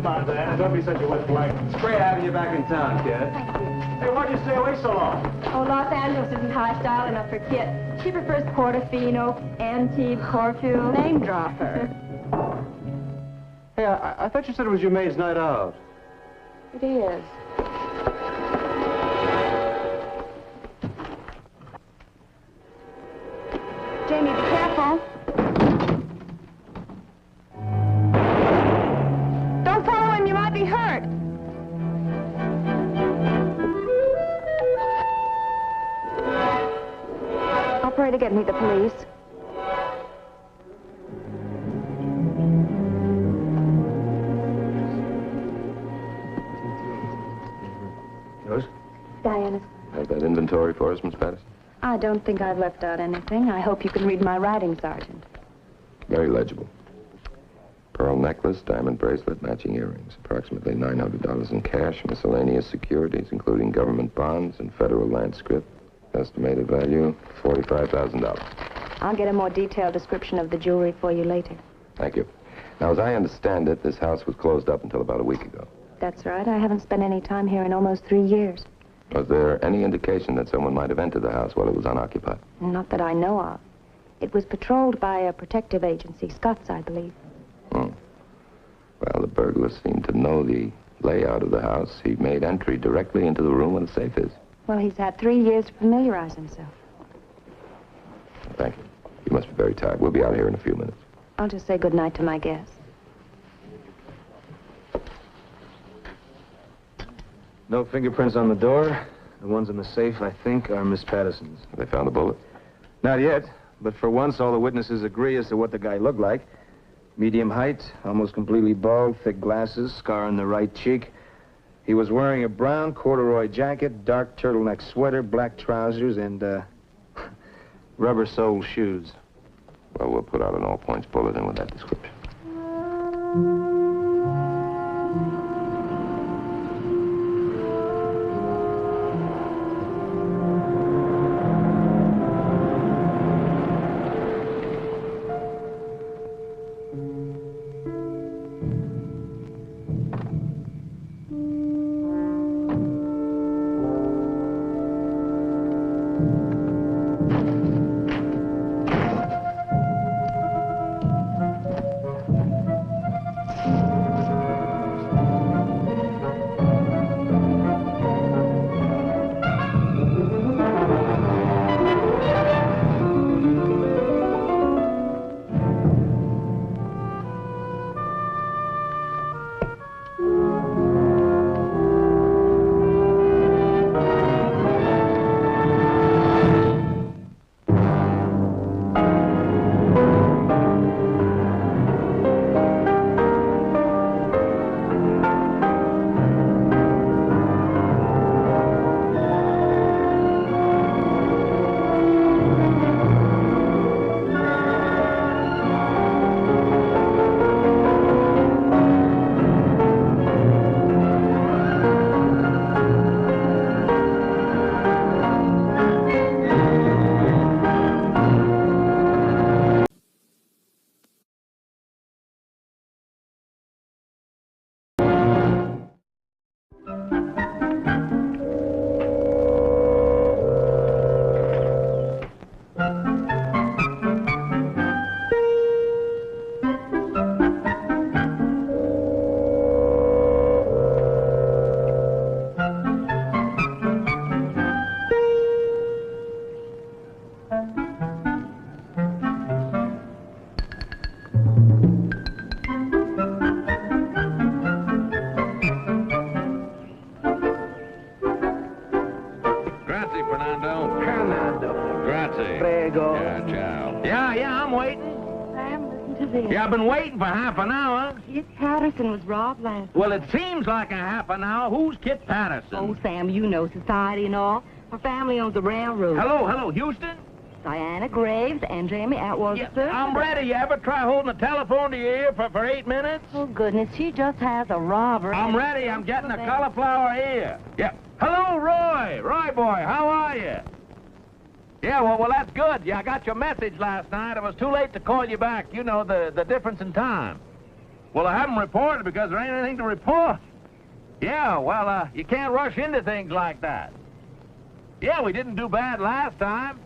Come on, Diana, don't be such a wet blanket. It's great having you back in town, kid. Thank you. Hey, why'd you stay away so long? Oh, Los Angeles isn't high style enough for Kit. She prefers Portofino, Antibes, Corfu. Name dropper. Hey, I thought you said it was your maid's night out. It is. Jamie, be careful. Don't follow him, you might be hurt. Operator, get me the police. Yours? Diana's. Have that inventory for us, Miss Patterson? I don't think I've left out anything. I hope you can read my writing, Sergeant. Very legible. Pearl necklace, diamond bracelet, matching earrings. Approximately $900 in cash, miscellaneous securities, including government bonds and federal land scrip. Estimated value, $45,000. I'll get a more detailed description of the jewelry for you later. Thank you. Now, as I understand it, this house was closed up until about a week ago. That's right. I haven't spent any time here in almost 3 years. Was there any indication that someone might have entered the house while it was unoccupied? Not that I know of. It was patrolled by a protective agency, Scott's, I believe. Well, the burglar seemed to know the layout of the house. He made entry directly into the room where the safe is. Well, he's had 3 years to familiarize himself. Thank you. You must be very tired. We'll be out here in a few minutes. I'll just say good night to my guests. No fingerprints on the door. The ones in the safe, I think, are Miss Patterson's. Have they found a bullet? Not yet, but for once, all the witnesses agree as to what the guy looked like. Medium height, almost completely bald, thick glasses, scar on the right cheek. He was wearing a brown corduroy jacket, dark turtleneck sweater, black trousers, and, rubber-soled shoes. Well, we'll put out an all-points bulletin with that description. Yeah, I've been waiting for half an hour. Kit Patterson was robbed last night. Well, it seems like a half an hour. Who's Kit Patterson? Oh, Sam, you know society and all. Her family owns a railroad. Hello, Houston? Diana Graves and Jamie Atwell's sister. I'm ready. You ever try holding the telephone to your ear for 8 minutes? Oh, goodness, she just has a robber. I'm ready. I'm getting a cauliflower ear. Yeah. Hello, Roy. Roy boy, how are you? Yeah, well, that's good. Yeah, I got your message last night. It was too late to call you back. You know, the difference in time. Well, I haven't reported because there ain't anything to report. Yeah, well, you can't rush into things like that. Yeah, we didn't do bad last time.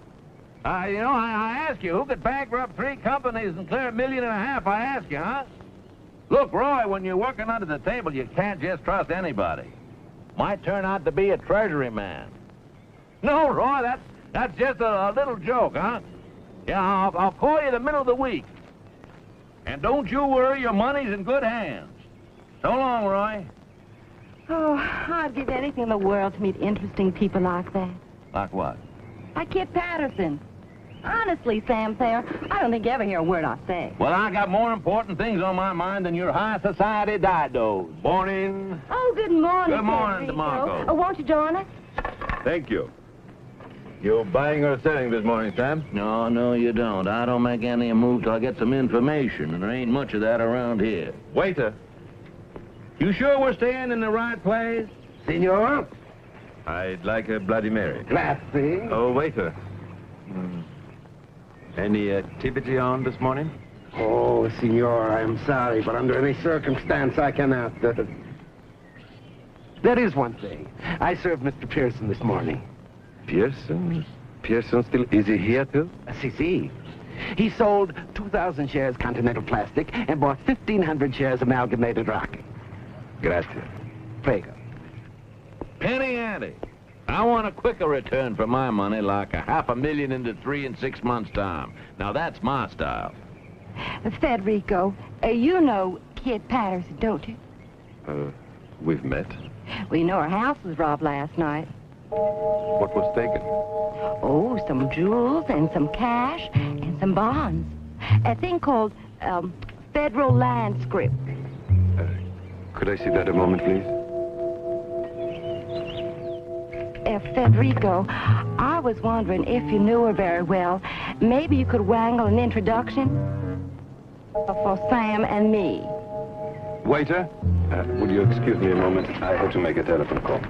You know, I asked you, who could bankrupt 3 companies and clear $1.5 million? I asked you, huh? Look, Roy, when you're working under the table, you can't just trust anybody. Might turn out to be a treasury man. No, Roy, that's just a little joke, huh? Yeah, I'll call you the middle of the week. And don't you worry, your money's in good hands. So long, Roy. Oh, I'd give anything in the world to meet interesting people like that. Like what? Like Kit Patterson. Honestly, Sam Thayer, I don't think you ever hear a word I say. Well, I got more important things on my mind than your high society didos. Morning. Oh, good morning, Good morning, Federico. DeMarco. Oh, won't you join us? Thank you. You're buying or selling this morning, Sam? No, you don't. I don't make any move till I get some information, and there ain't much of that around here. Waiter. You sure we're staying in the right place? Senor? I'd like a Bloody Mary. Grazie. Oh, waiter. Any activity on this morning? Oh, senor, I am sorry, but under any circumstance, I cannot. There is one thing. I served Mr. Pearson this morning. Pearson? Pearson still... Is he here, too? Si. He sold 2,000 shares Continental Plastic and bought 1,500 shares Amalgamated Rock. Gracias. Prego. Penny ante. I want a quicker return for my money, like $500,000 into 3 and 6 months' time. Now, that's my style. Federico, you know Kit Patterson, don't you? We've met. We know her house was robbed last night. What was taken? Oh, some jewels and some cash and some bonds. A thing called federal land scrip. Could I see that a moment, please? Federico, I was wondering if you knew her very well. Maybe you could wangle an introduction for Sam and me. Waiter, would you excuse me a moment? I have to make a telephone call.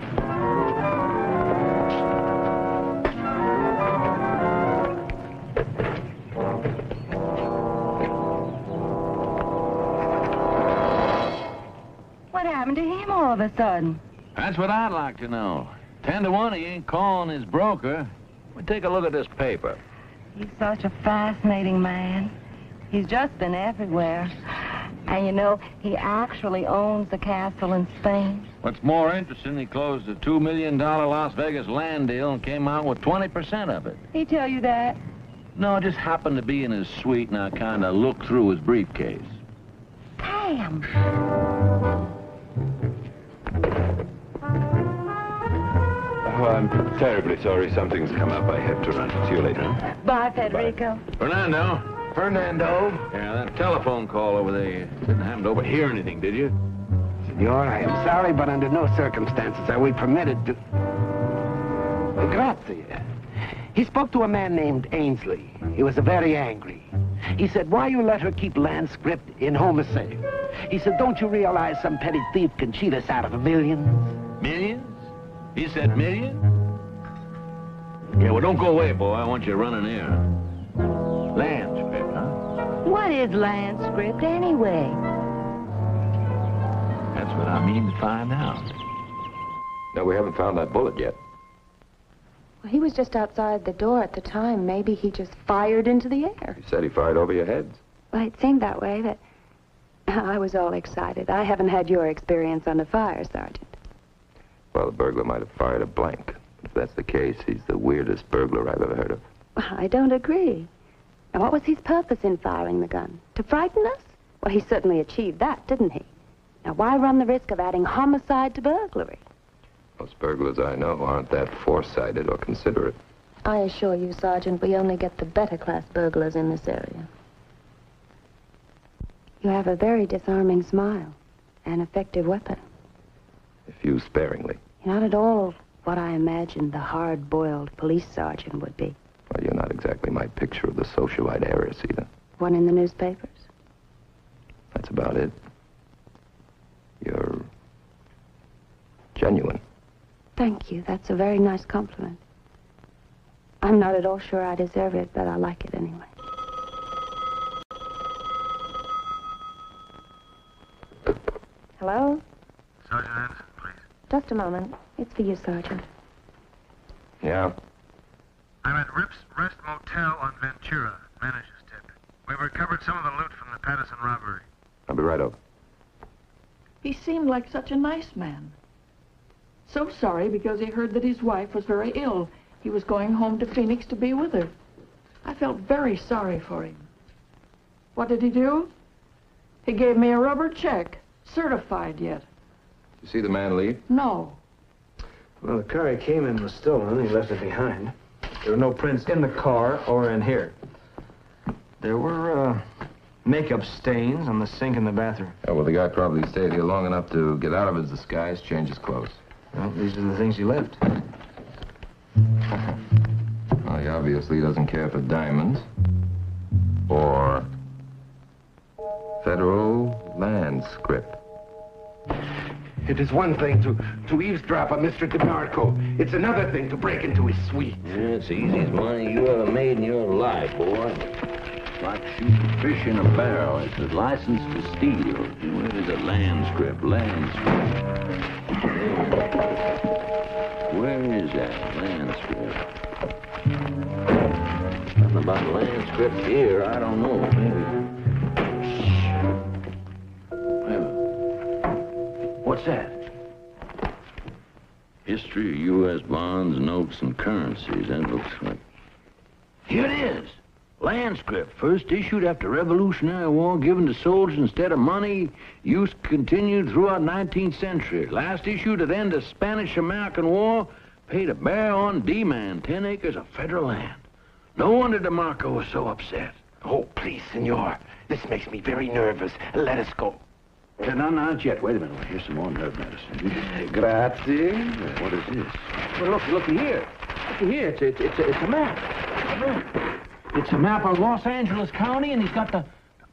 What happened to him all of a sudden? That's what I'd like to know. 10 to 1, he ain't calling his broker. Well, take a look at this paper. He's such a fascinating man. He's just been everywhere. And you know, he actually owns the castle in Spain. What's more interesting, he closed a $2 million Las Vegas land deal and came out with 20% of it. He tell you that? No, it just happened to be in his suite, and I kind of looked through his briefcase. Damn. Oh, I'm terribly sorry. Something's come up. I have to run. See you later. Bye, Federico. Fernando. Fernando. Yeah, that telephone call over there, you didn't happen to overhear anything, did you? Senor, I am sorry, but under no circumstances are we permitted to... Grazie. He spoke to a man named Ainsley. He was very angry. He said, why you let her keep land scrip in home safe? He said, don't you realize some petty thief can cheat us out of millions? Millions? He said million? Yeah, well, don't go away, boy. I want you running here. Land scrip, huh? What is land script anyway? That's what I mean to find out. No, we haven't found that bullet yet. Well, he was just outside the door at the time. Maybe he just fired into the air. He said he fired over your heads. Well, it seemed that way, but I was all excited. I haven't had your experience on the fire, Sergeant. Well, the burglar might have fired a blank. If that's the case, he's the weirdest burglar I've ever heard of. I don't agree. And what was his purpose in firing the gun? To frighten us? Well, he certainly achieved that, didn't he? Now, why run the risk of adding homicide to burglary? Most burglars I know aren't that foresighted or considerate. I assure you, Sergeant, we only get the better class burglars in this area. You have a very disarming smile. An effective weapon. If used sparingly. Not at all what I imagined the hard-boiled police sergeant would be. Well, you're not exactly my picture of the socialite heiress either. One in the newspapers? That's about it. You're genuine. Thank you. That's a very nice compliment. I'm not at all sure I deserve it, but I like it anyway. Hello? Sergeant Anderson, please. Just a moment. It's for you, Sergeant. Yeah? I'm at Rip's Rest Motel on Ventura. Manager's tip. We've recovered some of the loot from the Patterson robbery. I'll be right over. He seemed like such a nice man. So sorry because he heard that his wife was very ill. He was going home to Phoenix to be with her. I felt very sorry for him. What did he do? He gave me a rubber check, certified yet. You see the man leave? No. Well, the car he came in was stolen. He left it behind. There were no prints in the car or in here. There were, makeup stains on the sink in the bathroom. Oh, well, the guy probably stayed here long enough to get out of his disguise, change his clothes. Well, these are the things he left. Well, he obviously doesn't care for diamonds. Or federal land scrip. It is one thing to eavesdrop on Mr. DeMarco. It's another thing to break into his suite. Yeah, it's the easiest money you ever made in your life, boy. Like shooting fish in a barrel. It's a license to steal. Where's the land script? Land script. Where is that land script? Nothing about the land script here. I don't know. Maybe. What's that? History of U.S. bonds, notes, and currencies. That looks like... Here it is. Land script, first issued after Revolutionary War, given to soldiers instead of money. Use continued throughout 19th century. Last issued at the end of Spanish-American War, paid a bear on demand 10 acres of federal land. No wonder DeMarco was so upset. Oh, please, senor. This makes me very nervous. Let us go. No, not yet. Wait a minute. Here's some more nerve medicine. Grazie. What is this? Well, look here. Look here. It's a map. It's a map. It's a map of Los Angeles County, and he's got the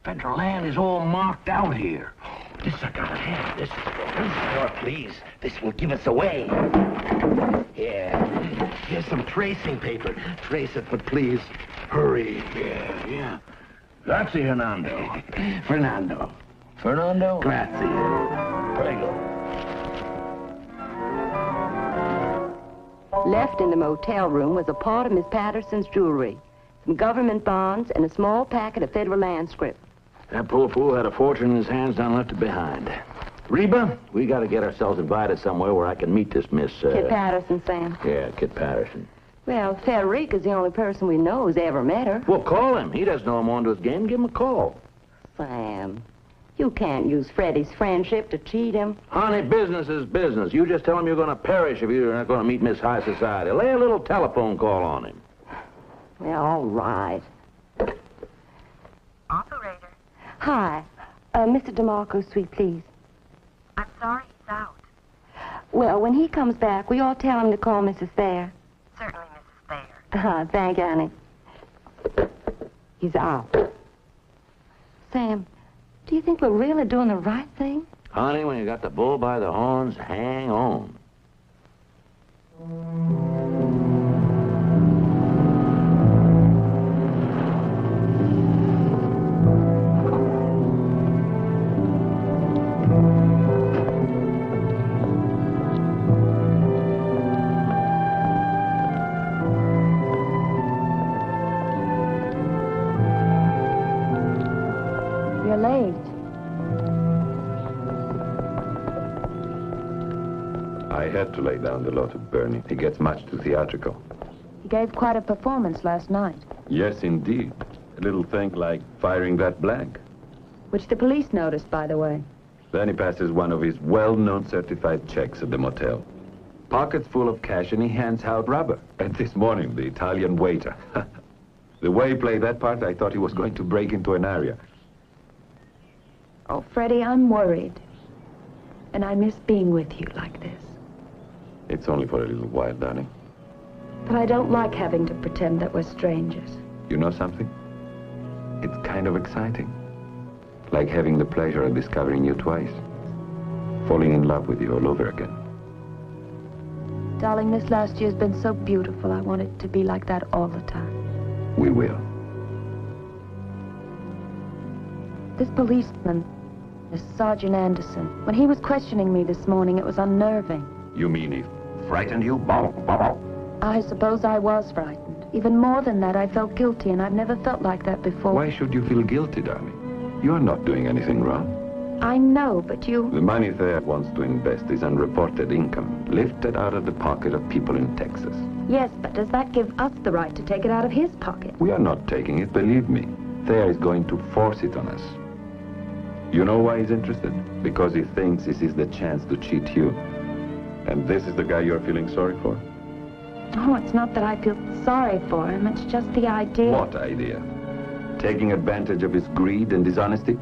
federal land is all marked out here. This I gotta have. This, senor, please. This will give us away. Yeah. Here's some tracing paper. Trace it, but please, hurry. Yeah. Grazie, Hernando. Fernando. Fernando? Grazie. Prego. Left in the motel room was a part of Miss Patterson's jewelry, some government bonds, and a small packet of federal land scrip. That poor fool had a fortune in his hands, done left it behind. Reba, we got to get ourselves invited somewhere where I can meet this Miss... Kit Patterson, Sam. Yeah, Kit Patterson. Well, Frederica's the only person we know who's ever met her. Well, call him. He doesn't know I'm onto his game. Give him a call. Sam, you can't use Freddie's friendship to cheat him. Honey, business is business. You just tell him you're going to perish if you're not going to meet Miss High Society. Lay a little telephone call on him. Well, all right. Operator. Hi. Mr. DeMarco's suite, please. I'm sorry he's out. Well, when he comes back, will you all tell him to call Mrs. Thayer? Certainly, Mrs. Thayer. Thank you, honey. He's out. Sam, do you think we're really doing the right thing? Honey, when you got the bull by the horns, hang on. You're late. I had to lay down the law to Bernie. He gets much too theatrical. He gave quite a performance last night, Yes, indeed. A little thing like firing that blank. which the police noticed, by the way. Then he passes one of his well-known certified checks at the motel. Pockets full of cash, and he hands out rubber. And this morning, the Italian waiter. The way he played that part, I thought he was going to break into an area. Oh, Freddie, I'm worried. And I miss being with you like this. It's only for a little while, darling. But I don't like having to pretend that we're strangers. You know something? It's kind of exciting. Like having the pleasure of discovering you twice. Falling in love with you all over again. Darling, this last year's been so beautiful. I want it to be like that all the time. We will. This policeman, This Sergeant Anderson. When he was questioning me this morning, it was unnerving. You mean he frightened you? Bow, bow, bow. I suppose I was frightened. Even more than that, I felt guilty, and I've never felt like that before. Why should you feel guilty, darling? You are not doing anything wrong. I know, but you... The money Thayer wants to invest is unreported income, lifted out of the pocket of people in Texas. Yes, but does that give us the right to take it out of his pocket? We are not taking it, believe me. Thayer is going to force it on us. You know why he's interested? Because he thinks this is the chance to cheat you. And this is the guy you're feeling sorry for? Oh, it's not that I feel sorry for him. It's just the idea. What idea? Taking advantage of his greed and dishonesty?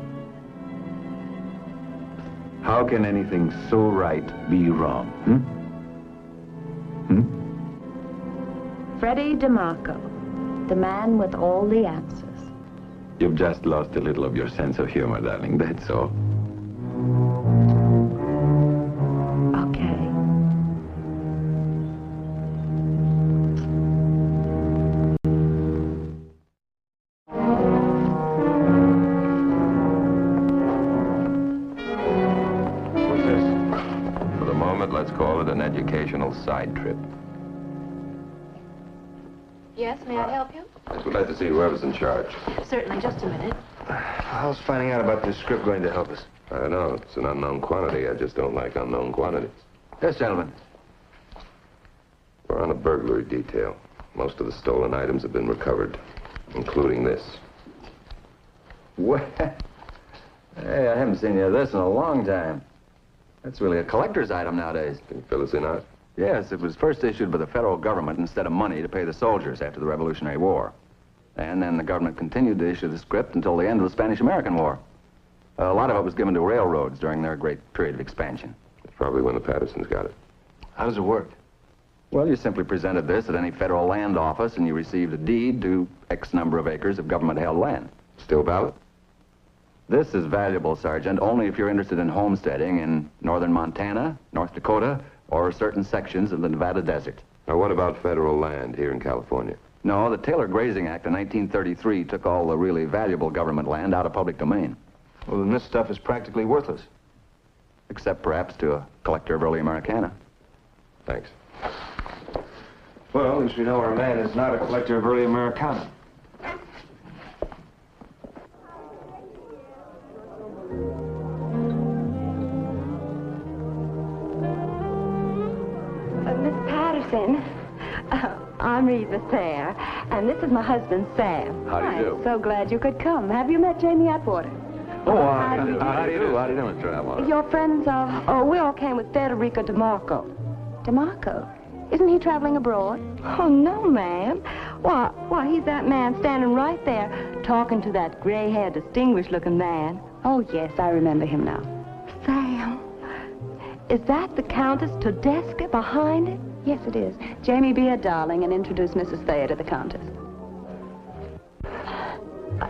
How can anything so right be wrong, Freddie DeMarco, the man with all the answers. You've just lost a little of your sense of humor, darling, that's all. Okay. What's this? For the moment, let's call it an educational side trip. Yes, may I help you? We'd like to see whoever's in charge. Certainly, just a minute. How's finding out about this script going to help us? I don't know. It's an unknown quantity. I just don't like unknown quantities. Yes, gentlemen. We're on a burglary detail. Most of the stolen items have been recovered, including this. What? Hey, I haven't seen any of this in a long time. That's really a collector's item nowadays. Can you fill us in on it? Yes, it was first issued by the federal government instead of money to pay the soldiers after the Revolutionary War. And then the government continued to issue the script until the end of the Spanish-American War. A lot of it was given to railroads during their great period of expansion. It's probably when the Pattersons got it. How does it work? Well, you simply presented this at any federal land office and you received a deed to X number of acres of government-held land. Still valid? This is valuable, Sergeant, only if you're interested in homesteading in northern Montana, North Dakota, or certain sections of the Nevada desert. Now, what about federal land here in California? No, the Taylor Grazing Act of 1933 took all the really valuable government land out of public domain. Well, then this stuff is practically worthless. Except perhaps to a collector of early Americana. Thanks. Well, at least we know our man is not a collector of early Americana. Miss Patterson, I'm Reeves there, and this is my husband, Sam. How do you do? I'm so glad you could come. Have you met Jamie Atwater? How do you do? How do you do, Mr. Atwater? Your friends are... Oh, we all came with Federico DeMarco. DeMarco? Isn't he traveling abroad? Oh, no, ma'am. Why, he's that man standing right there talking to that gray-haired, distinguished-looking man. Oh, yes, I remember him now. Sam, is that the Countess Tedeschi behind it? Yes, it is. Jamie, be a darling and introduce Mrs. Thayer to the Countess.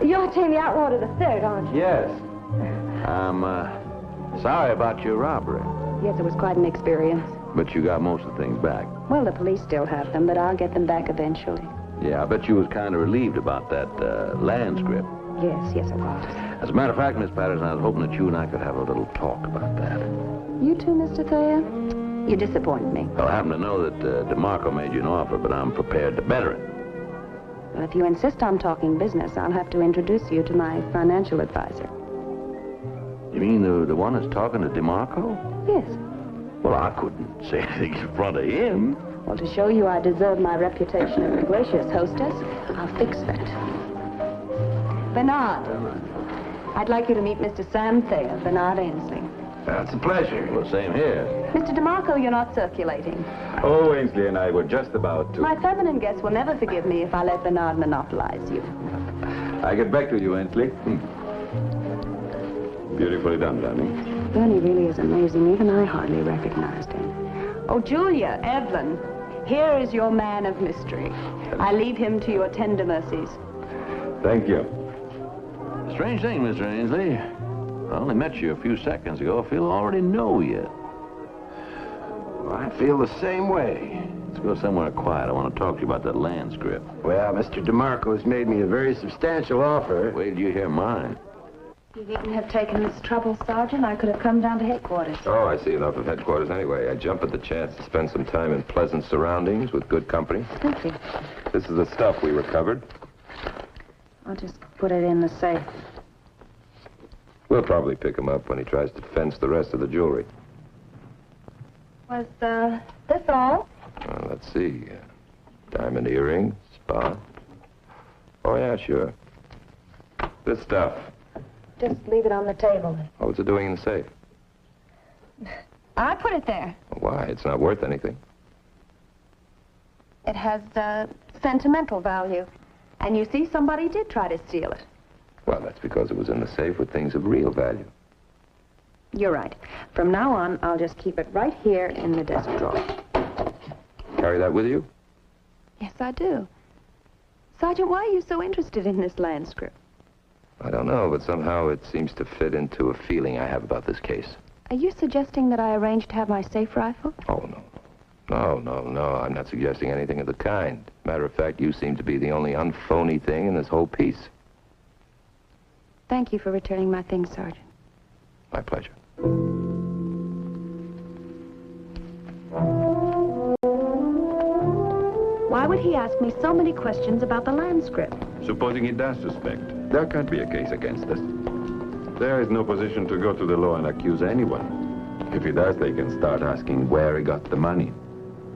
You're Jamie Atwater III, aren't you? Yes. I'm, sorry about your robbery. Yes, it was quite an experience. But you got most of the things back. Well, the police still have them, but I'll get them back eventually. Yeah, I bet you was kind of relieved about that, land script. Yes, I was. As a matter of fact, Miss Patterson, I was hoping that you and I could have a little talk about that. You too, Mr. Thayer? You disappoint me. Well, I happen to know that DeMarco made you an offer, but I'm prepared to better it. Well, if you insist on talking business, I'll have to introduce you to my financial advisor. You mean the one that's talking to DeMarco? Yes. Well, I couldn't say anything in front of him. Well, to show you I deserve my reputation as a gracious hostess, I'll fix that. Bernard, I'd like you to meet Mr. Sam Thayer, Bernard Ainsley. That's a pleasure. Well, same here. Mr. DeMarco, you're not circulating. Oh, Ainsley and I were just about to. My feminine guests will never forgive me if I let Bernard monopolize you. I get back to you, Ainsley. Beautifully done, darling. Bernie really is amazing. Even I hardly recognized him. Oh, Julia, Evelyn, here is your man of mystery. I leave him to your tender mercies. Thank you. Strange thing, Mr. Ainsley. I only met you a few seconds ago. I feel I already know you. Well, I feel the same way. Let's go somewhere quiet. I want to talk to you about that land script. Well, Mr. DeMarco has made me a very substantial offer. Wait till you hear mine. You needn't have taken this trouble, Sergeant. I could have come down to headquarters. Oh, I see enough of headquarters anyway. I jump at the chance to spend some time in pleasant surroundings with good company. Thank you. This is the stuff we recovered. I'll just put it in the safe. We'll probably pick him up when he tries to fence the rest of the jewelry. Was, this all? Let's see. Diamond earrings, spa. Oh, yeah, sure. This stuff. Just leave it on the table. Oh, what's it doing in the safe? I put it there. Why? It's not worth anything. It has, sentimental value. And you see, somebody did try to steal it. Well, that's because it was in the safe with things of real value. You're right. From now on, I'll just keep it right here in the desk drawer. Carry that with you? Yes, I do. Sergeant, why are you so interested in this land script? I don't know, but somehow it seems to fit into a feeling I have about this case. Are you suggesting that I arranged to have my safe rifle? Oh, no. No, I'm not suggesting anything of the kind. Matter of fact, you seem to be the only unphony thing in this whole piece. Thank you for returning my things, Sergeant. My pleasure. Why would he ask me so many questions about the land script? Supposing he does suspect, there can't be a case against us. There is no position to go to the law and accuse anyone. If he does, they can start asking where he got the money,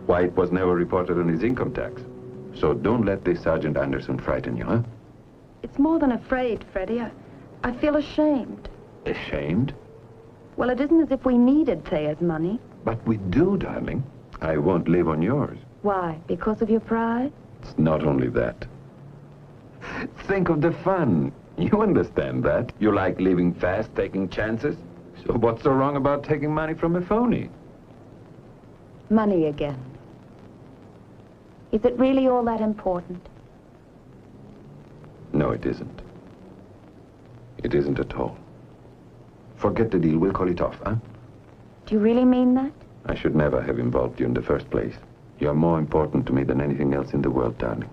why it was never reported on his income tax. So don't let this Sergeant Anderson frighten you, huh? It's more than afraid, Freddie. I feel ashamed. Ashamed? Well, it isn't as if we needed Thea's money. But we do, darling. I won't live on yours. Why? Because of your pride? It's not only that. Think of the fun. You understand that. You like living fast, taking chances. So what's so wrong about taking money from a phony? Money again. Is it really all that important? No, it isn't. It isn't at all. Forget the deal. We'll call it off, huh? Do you really mean that? I should never have involved you in the first place. You're more important to me than anything else in the world, darling.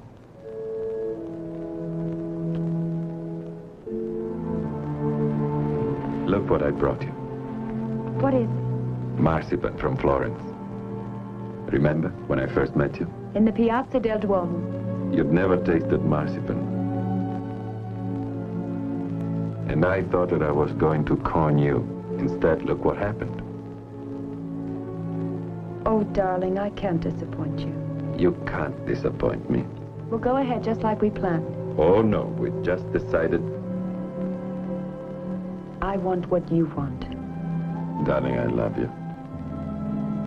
Look what I brought you. What is it? Marzipan from Florence. Remember when I first met you? In the Piazza del Duomo. You'd never tasted marzipan. And I thought that I was going to con you. Instead, look what happened. Oh, darling, I can't disappoint you. You can't disappoint me. We'll go ahead just like we planned. Oh, no, we just decided. I want what you want. Darling, I love you.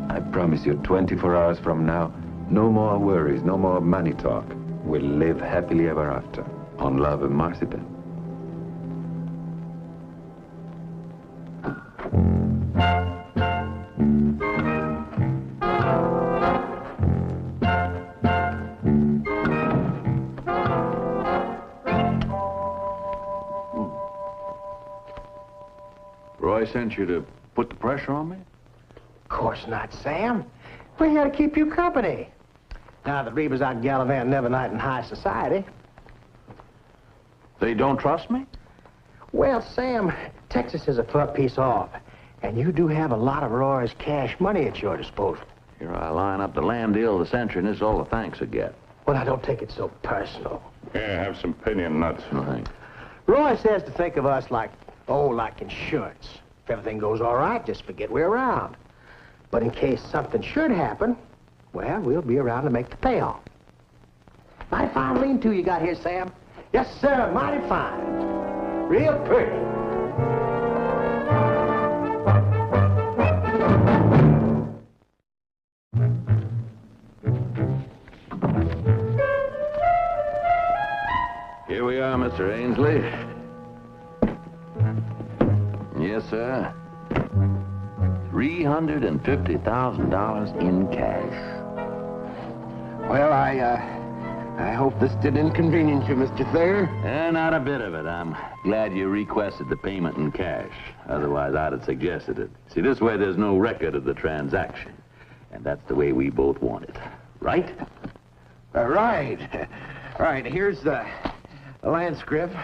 I promise you, 24 hours from now, no more worries, no more money talk. We'll live happily ever after on love and marzipan. Roy sent you to put the pressure on me? Of course not, Sam. We're here to keep you company. Now that Reeves out gallivanting every night in high society. They don't trust me? Well, Sam, Texas is a 12-piece off, and you do have a lot of Roy's cash money at your disposal. Here I line up the land deal of the century, and this is all the thanks I get. Well, now, don't take it so personal. Yeah, have some pinion nuts. Right. Roy says to think of us like insurance. If everything goes all right, just forget we're around. But in case something should happen, well, we'll be around to make the payoff. Mighty fine lean-to you got here, Sam. Yes, sir, mighty fine. Real pretty. Here we are, Mr. Ainsley. Yes, sir. $350,000 in cash. Well, I hope this didn't inconvenience you, Mr. Thayer. Not a bit of it. I'm glad you requested the payment in cash. Otherwise, I'd have suggested it. See, this way there's no record of the transaction. And that's the way we both want it. Right? Right. Right, here's the land script.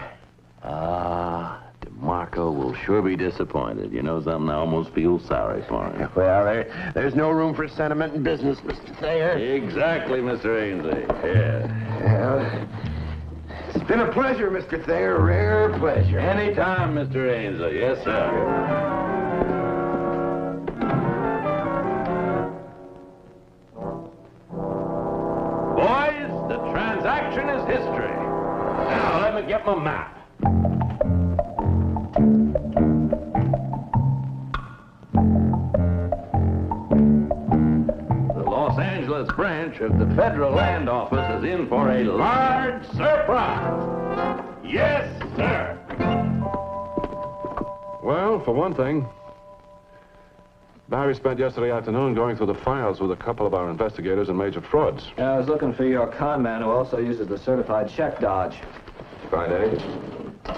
DeMarco. DeMarco will sure be disappointed. You know something? I almost feel sorry for him. Well, there's no room for sentiment in business, Mr. Thayer. Exactly, Mr. Ainsley. Yeah. Well, it's been a pleasure, Mr. Thayer. A rare pleasure. Anytime, Mr. Ainsley. Yes, sir. Boys, the transaction is history. Now, let me get my map. The Los Angeles branch of the Federal Land Office is in for a large surprise. Yes, sir. Well, for one thing, Barry spent yesterday afternoon going through the files with a couple of our investigators in major frauds. I was looking for your con man who also uses the certified check dodge. Find any?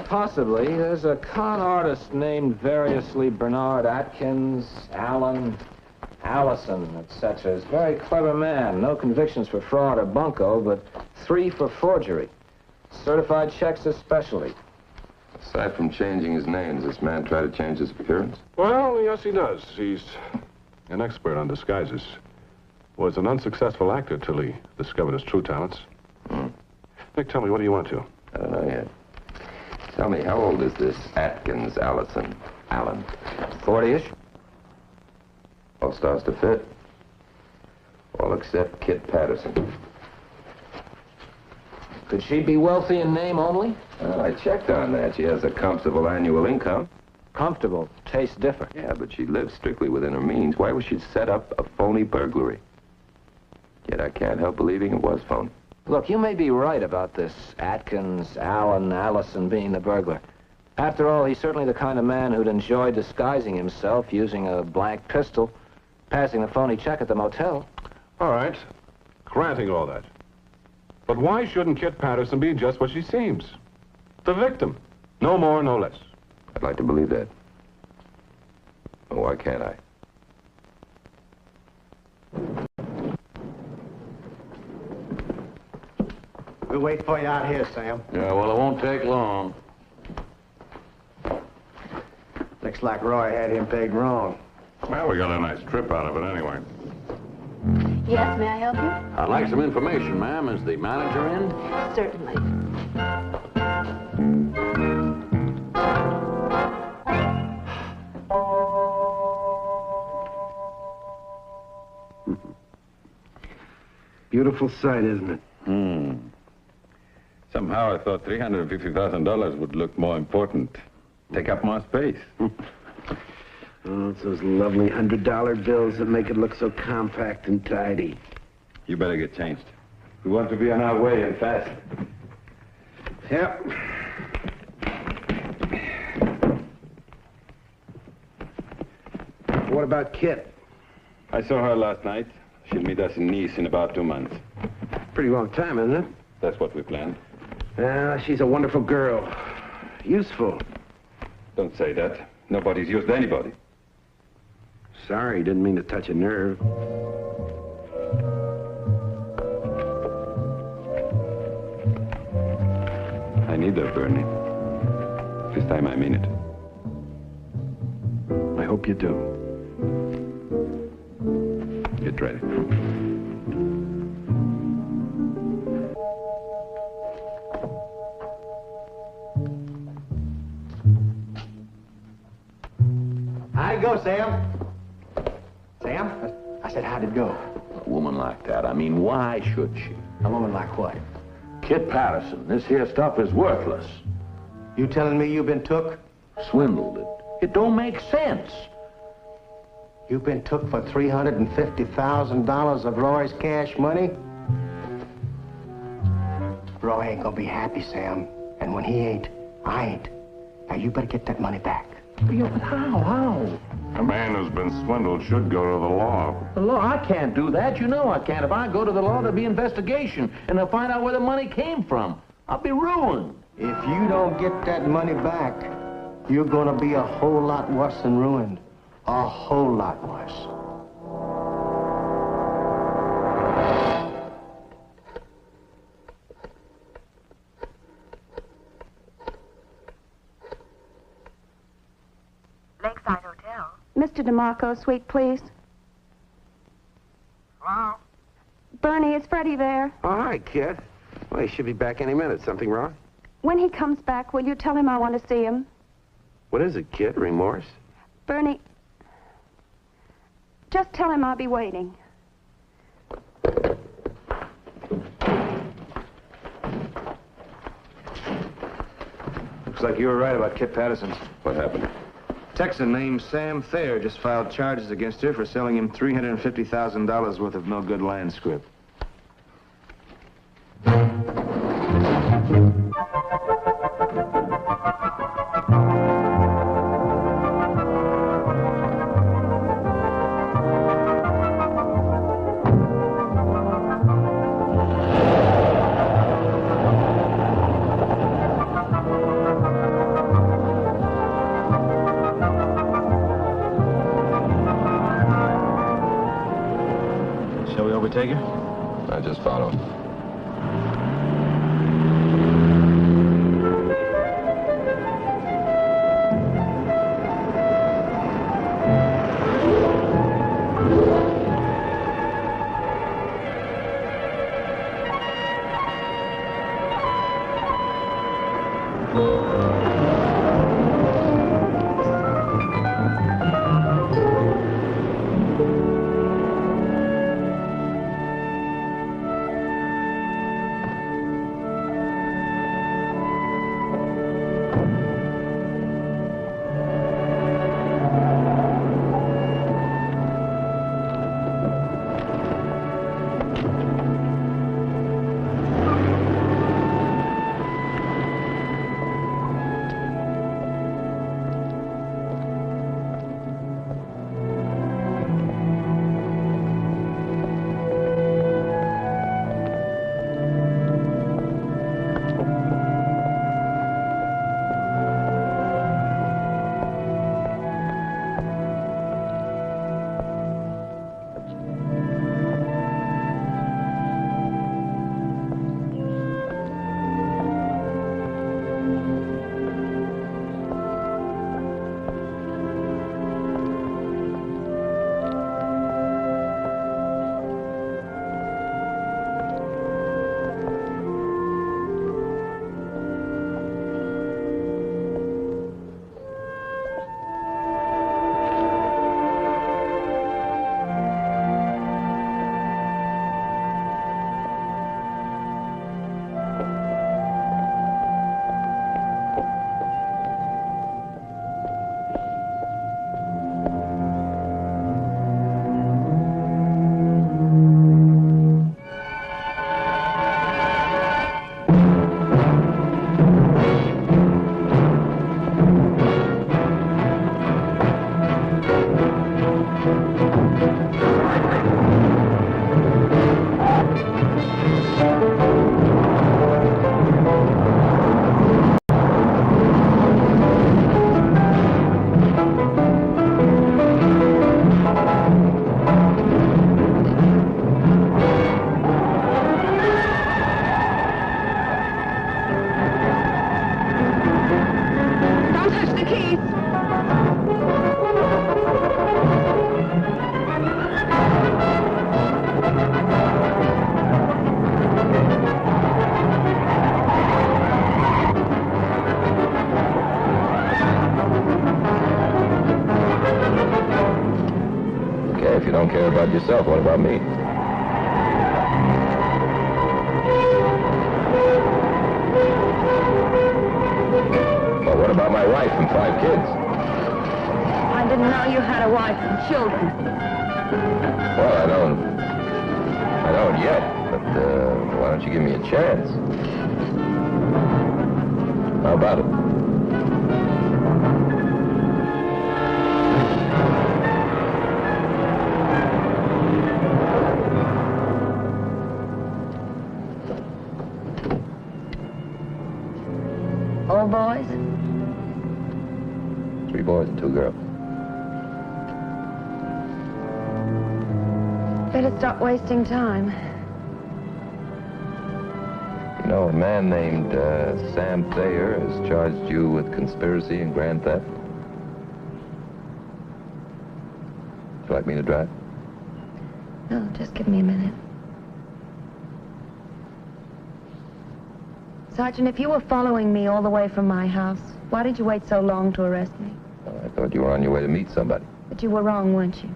Possibly. There's a con artist named variously Bernard Atkins, Allen, Allison, etc. He's a very clever man. No convictions for fraud or bunco, but 3 for forgery. Certified checks especially. Aside from changing his name, does this man try to change his appearance? Well, yes, he does. He's an expert on disguises. Was an unsuccessful actor till he discovered his true talents. Nick, tell me, what do you want to? I don't know yet. Tell me, how old is this Atkins Allison Allen? 40-ish. All stars to fit. All except Kit Patterson. Could she be wealthy in name only? Well, I checked on that. She has a comfortable annual income. Comfortable. Tastes different. Yeah, but she lives strictly within her means. Why would she set up a phony burglary? Yet I can't help believing it was phony. Look, you may be right about this Atkins, Allen, Allison being the burglar. After all, he's certainly the kind of man who'd enjoy disguising himself using a blank pistol, passing the phony check at the motel. All right, granting all that. But why shouldn't Kit Patterson be just what she seems? The victim. No more, no less. I'd like to believe that. But why can't I? We'll wait for you out here, Sam. Yeah, well, it won't take long. Looks like Roy had him pegged wrong. Well, we got a nice trip out of it anyway. Yes, may I help you? I'd like some information, ma'am. Is the manager in? Certainly. Beautiful sight, isn't it? Somehow I thought $350,000 would look more important. Take up more space. Oh, it's those lovely $100 bills that make it look so compact and tidy. You better get changed. We want to be on our way and fast. Yep. What about Kit? I saw her last night. She'll meet us in Nice in about 2 months. Pretty long time, isn't it? That's what we planned. She's a wonderful girl. Useful. Don't say that. Nobody's used anybody. Sorry, didn't mean to touch a nerve. I need her, Bernie. This time I mean it. I hope you do. Get ready. How'd it go, Sam? Sam? I said, how'd it go? A woman like that, I mean, why should she? A woman like what? Kit Patterson, this here stuff is worthless. You telling me you've been took? Swindled it. It don't make sense. You've been took for $350,000 of Roy's cash money? Roy ain't gonna be happy, Sam. And when he ain't, I ain't. Now you better get that money back. Yeah, but how? A man who's been swindled should go to the law. The law, I can't do that. You know I can't. If I go to the law, there'll be investigation, and they'll find out where the money came from. I'll be ruined. If you don't get that money back, you're gonna be a whole lot worse than ruined. A whole lot worse. Mr. DeMarco, sweet, please. Hello? Bernie, is Freddie there? Oh, hi, Kit. Well, he should be back any minute. Something wrong? When he comes back, will you tell him I want to see him? What is it, Kit? Remorse? Bernie, just tell him I'll be waiting. Looks like you were right about Kit Patterson. What happened? Texan named Sam Thayer just filed charges against her for selling him $350,000 worth of no good land script. Shall we overtake her? I just follow. Don't care about yourself. What about me? Well, what about my wife and 5 kids? I didn't know you had a wife and children. Well, I don't yet, but why don't you give me a chance? How about it? All boys? 3 boys and 2 girls. Better stop wasting time. You know, a man named Sam Thayer has charged you with conspiracy and grand theft. you like me to drive? No, just give me a minute. Sergeant, if you were following me all the way from my house, why did you wait so long to arrest me? Well, I thought you were on your way to meet somebody. But you were wrong, weren't you?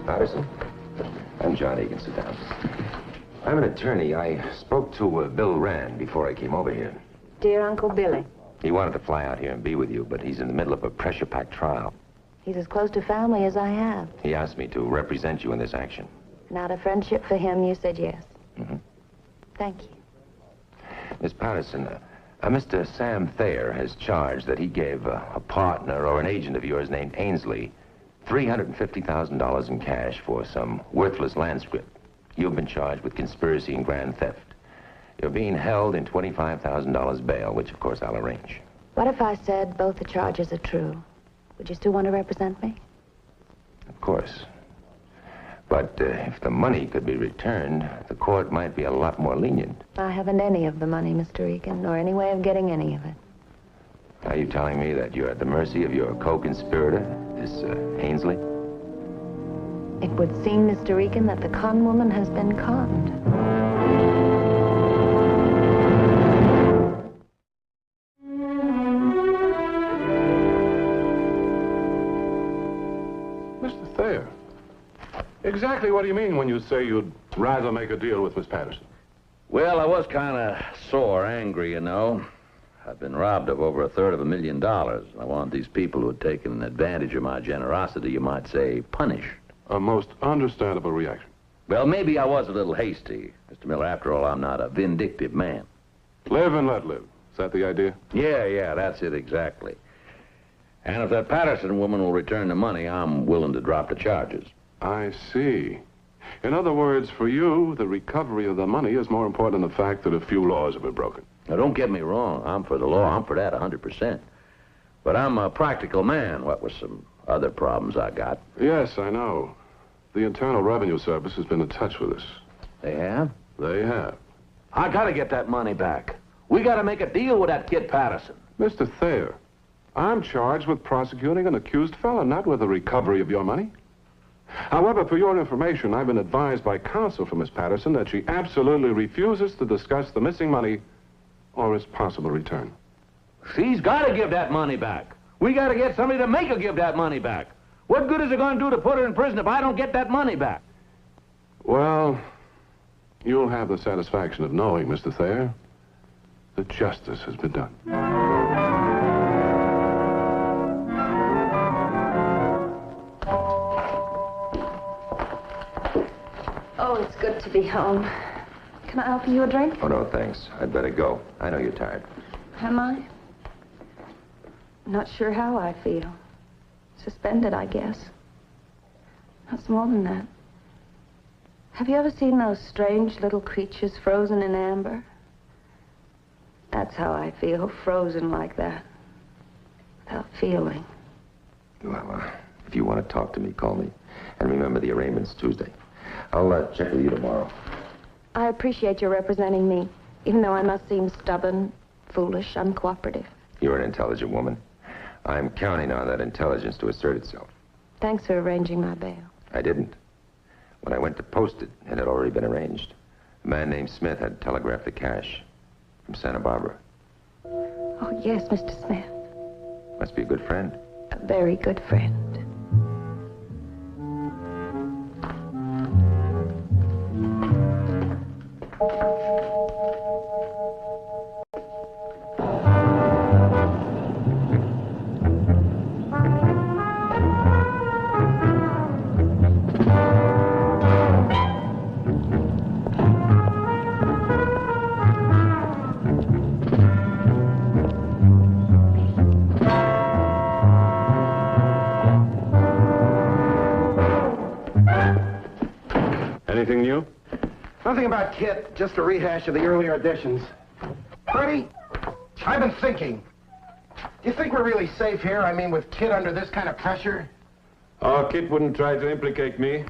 Patterson. I'm John Egan. Sit down. I'm an attorney. I spoke to Bill Rand before I came over here. Dear Uncle Billy. He wanted to fly out here and be with you, but he's in the middle of a pressure-packed trial. He's as close to family as I have. He asked me to represent you in this action. And out of friendship for him, you said yes. Mm-hmm. Thank you. Miss Patterson, Mr. Sam Thayer has charged that he gave a partner or an agent of yours named Ainsley $350,000 in cash for some worthless land script. You've been charged with conspiracy and grand theft. You're being held in $25,000 bail, which, of course, I'll arrange. What if I said both the charges are true? Would you still want to represent me? Of course. But if the money could be returned, the court might be a lot more lenient. I haven't any of the money, Mr. Egan, nor any way of getting any of it. Are you telling me that you're at the mercy of your co-conspirator, this Ainsley? It would seem, Mr. Egan, that the con woman has been conned. Mr. Thayer, exactly what do you mean when you say you'd rather make a deal with Miss Patterson? Well, I was kind of sore, angry, you know. I've been robbed of over $250,000. I want these people who had taken advantage of my generosity, you might say, punished. A most understandable reaction. Well, maybe I was a little hasty, Mr. Miller. After all, I'm not a vindictive man. Live and let live. Is that the idea? Yeah, that's it exactly. And if that Patterson woman will return the money, I'm willing to drop the charges. I see. In other words, for you, the recovery of the money is more important than the fact that a few laws have been broken. Now, don't get me wrong. I'm for the law. I'm for that 100%. But I'm a practical man, what with some other problems I got. Yes, I know. The Internal Revenue Service has been in touch with us. They have? They have. I gotta get that money back. We gotta make a deal with that Kit Patterson. Mr. Thayer, I'm charged with prosecuting an accused felon, not with the recovery of your money. However, for your information, I've been advised by counsel for Miss Patterson that she absolutely refuses to discuss the missing money or its possible return. She's gotta give that money back. We gotta get somebody to make her give that money back. What good is it gonna do to put her in prison if I don't get that money back? Well, you'll have the satisfaction of knowing, Mr. Thayer, that justice has been done. Oh, it's good to be home. Can I offer you a drink? Oh, no, thanks. I'd better go. I know you're tired. Am I? Not sure how I feel. Suspended, I guess. That's more than that. Have you ever seen those strange little creatures frozen in amber? That's how I feel, frozen like that. Without feeling. Well, if you want to talk to me, call me. And remember, the arraignment's Tuesday. I'll check with you tomorrow. I appreciate your representing me, even though I must seem stubborn, foolish, uncooperative. You're an intelligent woman. I'm counting on that intelligence to assert itself. Thanks for arranging my bail. I didn't. When I went to post it, it had already been arranged. A man named Smith had telegraphed the cash from Santa Barbara. Oh, yes, Mr. Smith. Must be a good friend. A very good friend. Nothing about Kit, just a rehash of the earlier editions. Freddie, I've been thinking. Do you think we're really safe here? I mean, with Kit under this kind of pressure? Oh, Kit wouldn't try to implicate me.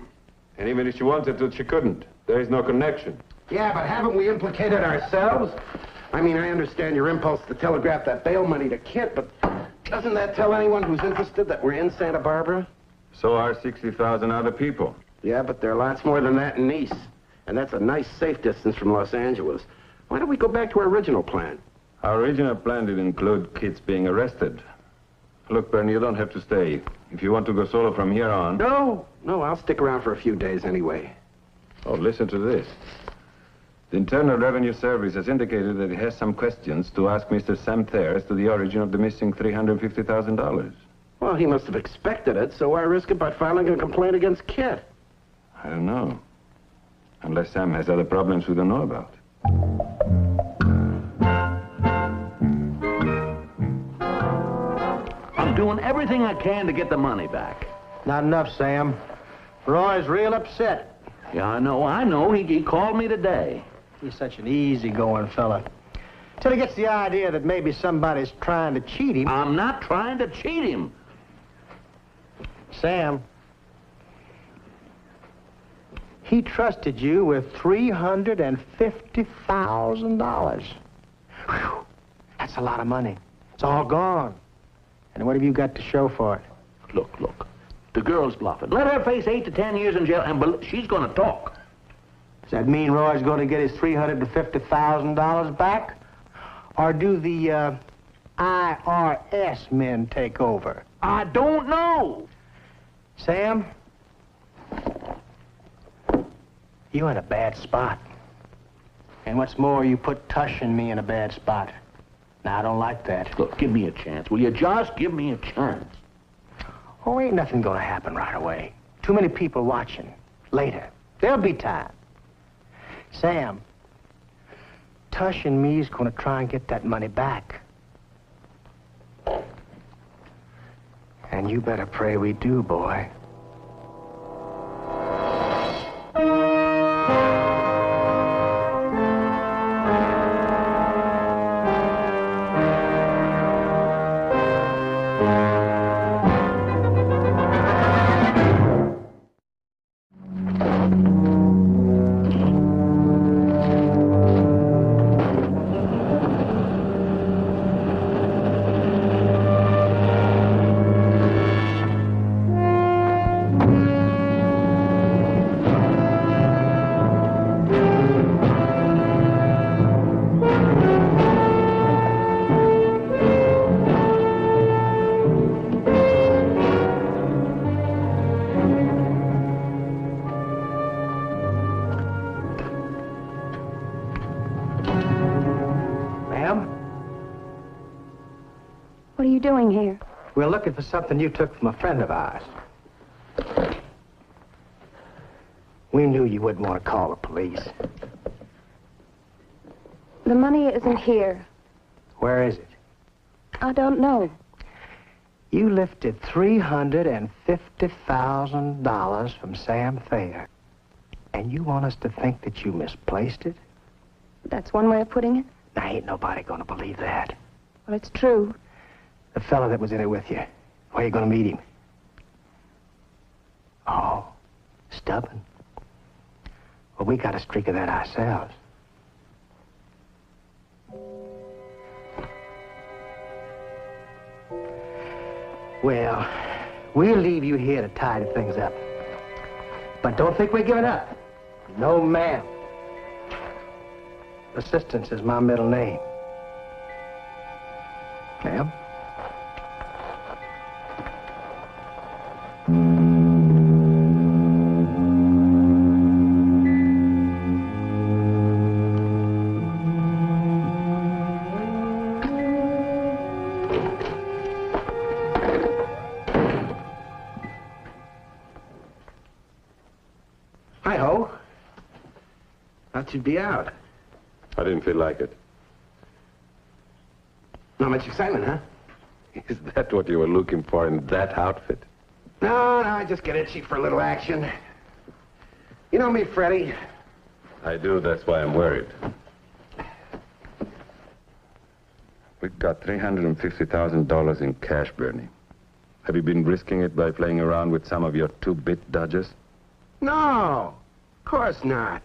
And even if she wanted to, she couldn't. There is no connection. Yeah, but haven't we implicated ourselves? I mean, I understand your impulse to telegraph that bail money to Kit, but doesn't that tell anyone who's interested that we're in Santa Barbara? So are 60,000 other people. Yeah, but there are lots more than that in Nice. And that's a nice safe distance from Los Angeles. Why don't we go back to our original plan? Our original plan did include Kit's being arrested. Look, Bernie, you don't have to stay. If you want to go solo from here on... No, I'll stick around for a few days anyway. Oh, listen to this. The Internal Revenue Service has indicated that it has some questions to ask Mr. Sam Thayer as to the origin of the missing $350,000. Well, he must have expected it, so why risk it by filing a complaint against Kit? I don't know. Unless Sam has other problems we don't know about. I'm doing everything I can to get the money back. Not enough, Sam. Roy's real upset. Yeah, I know. He called me today. He's such an easygoing fella. Till he gets the idea that maybe somebody's trying to cheat him. I'm not trying to cheat him. Sam, he trusted you with $350,000. Whew, that's a lot of money. It's all gone. And what have you got to show for it? Look. The girl's bluffing. Let her face 8 to 10 years in jail, and she's going to talk. Does that mean Roy's going to get his $350,000 back? Or do the IRS men take over? I don't know. Sam, you're in a bad spot. And what's more, you put Tush and me in a bad spot. Now, I don't like that. Look, give me a chance. Will you just give me a chance? Oh, ain't nothing gonna happen right away. Too many people watching. Later. There'll be time. Sam, Tush and me's gonna try and get that money back. And you better pray we do, boy. What are you doing here? We're looking for something you took from a friend of ours. We knew you wouldn't want to call the police. The money isn't here. Where is it? I don't know. You lifted $350,000 from Sam Thayer. And you want us to think that you misplaced it? That's one way of putting it. Now, ain't nobody gonna believe that. Well, it's true. The fella that was in it with you, where you gonna meet him? Oh, stubborn. Well, we got a streak of that ourselves. Well, we'll leave you here to tidy things up. But don't think we're giving up. No, ma'am. Assistance is my middle name. Ma'am? Hi-ho. Thought you'd be out. I didn't feel like it. Not much excitement, huh? Is that what you were looking for in that outfit? No, I just get itchy for a little action. You know me, Freddie. I do, that's why I'm worried. We've got $350,000 in cash, Bernie. Have you been risking it by playing around with some of your two-bit dodges? No, of course not.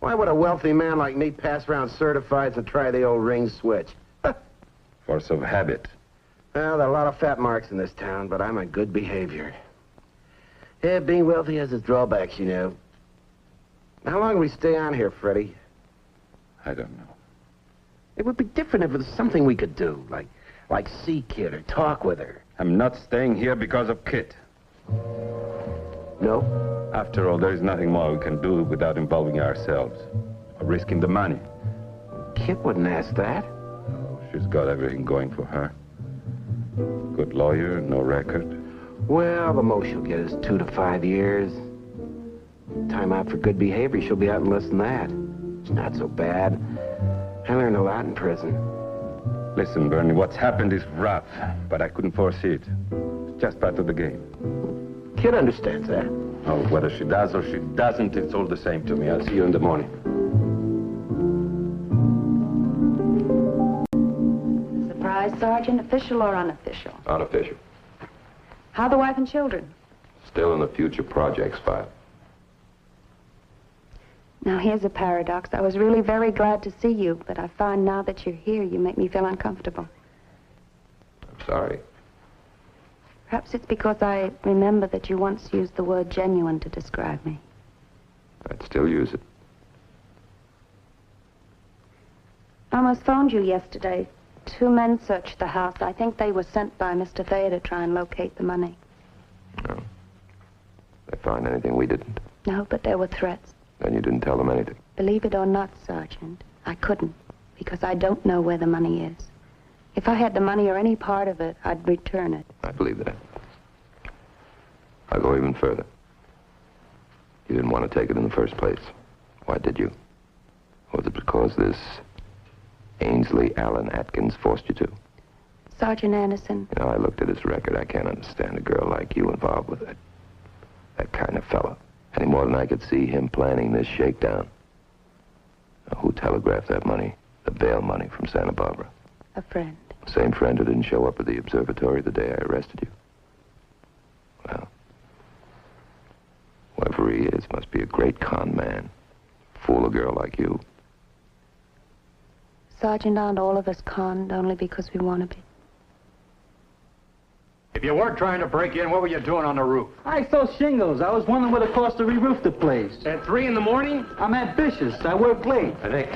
Why would a wealthy man like me pass around certifieds and try the old ring switch? Force of habit. Well, there are a lot of fat marks in this town, but I'm on good behavior. Yeah, being wealthy has its drawbacks, you know. How long will we stay on here, Freddie? I don't know. It would be different if it was something we could do, like see Kit or talk with her. I'm not staying here because of Kit. No? After all, there is nothing more we can do without involving ourselves. Or risking the money. Kit wouldn't ask that. She's got everything going for her. Good lawyer, no record. Well, the most she'll get is 2 to 5 years. Time out for good behavior, she'll be out in less than that. It's not so bad. I learned a lot in prison. Listen, Bernie, what's happened is rough, but I couldn't foresee it. It's just part of the game. Kid understands that. Oh, whether she does or she doesn't, it's all the same to me. I'll see you in the morning. Surprise, Sergeant, official or unofficial? Unofficial. How are the wife and children? Still in the future projects file. Now, here's a paradox. I was really very glad to see you, but I find now that you're here, you make me feel uncomfortable. I'm sorry. Perhaps it's because I remember that you once used the word genuine to describe me. I'd still use it. I almost phoned you yesterday. 2 men searched the house. I think they were sent by Mr. Thayer to try and locate the money. No. They find anything we didn't? No, but there were threats. Then you didn't tell them anything? Believe it or not, Sergeant, I couldn't, because I don't know where the money is. If I had the money or any part of it, I'd return it. I believe that. I'll go even further. You didn't want to take it in the first place. Why did you? Was it because this Ainsley Allen Atkins forced you to? Sergeant Anderson. You know, I looked at his record. I can't understand a girl like you involved with that kind of fella. Any more than I could see him planning this shakedown. Now, who telegraphed that money? The bail money from Santa Barbara? A friend. Same friend who didn't show up at the observatory the day I arrested you? Well, whoever he is must be a great con man. Fool a girl like you. Sergeant, aren't all of us conned only because we want to be? If you weren't trying to break in, what were you doing on the roof? I saw shingles. I was wondering what it cost to re-roof the place. At 3 in the morning? I'm ambitious. I work late. I think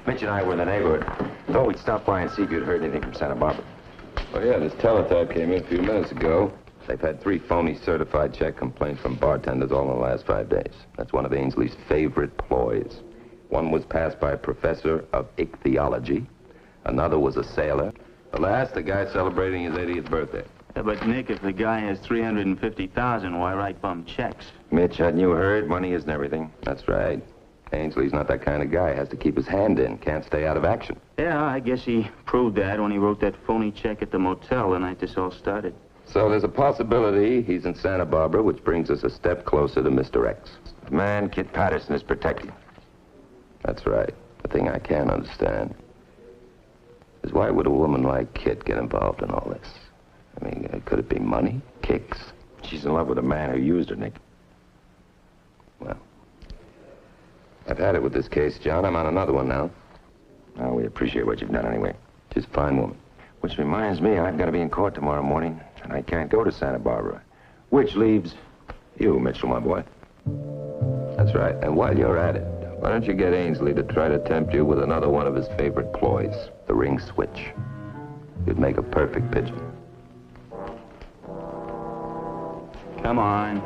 Mitch and I were in the neighborhood. Thought we'd stop by and see if you'd heard anything from Santa Barbara. Oh, yeah, this teletype came in a few minutes ago. They've had 3 phony certified check complaints from bartenders all in the last 5 days. That's one of Ainsley's favorite ploys. One was passed by a professor of ichthyology. Another was a sailor. The last, a guy celebrating his 80th birthday. Yeah, but, Nick, if the guy has $350,000, why write bum checks? Mitch, hadn't you heard? Money isn't everything. That's right. Ainsley's not that kind of guy. Has to keep his hand in. Can't stay out of action. Yeah, I guess he proved that when he wrote that phony check at the motel the night this all started. So there's a possibility he's in Santa Barbara, which brings us a step closer to Mr. X. The man Kit Patterson is protecting. That's right. The thing I can't understand is why would a woman like Kit get involved in all this? I mean, could it be money? Kicks? She's in love with a man who used her, Nick. Well, I've had it with this case, John. I'm on another one now. Oh, we appreciate what you've done anyway. She's a fine woman. Which reminds me, I've got to be in court tomorrow morning, and I can't go to Santa Barbara. Which leaves you, Mitchell, my boy. That's right. And while you're at it, why don't you get Ainsley to try to tempt you with another one of his favorite ploys, the ring switch. You'd make a perfect pigeon. Come on.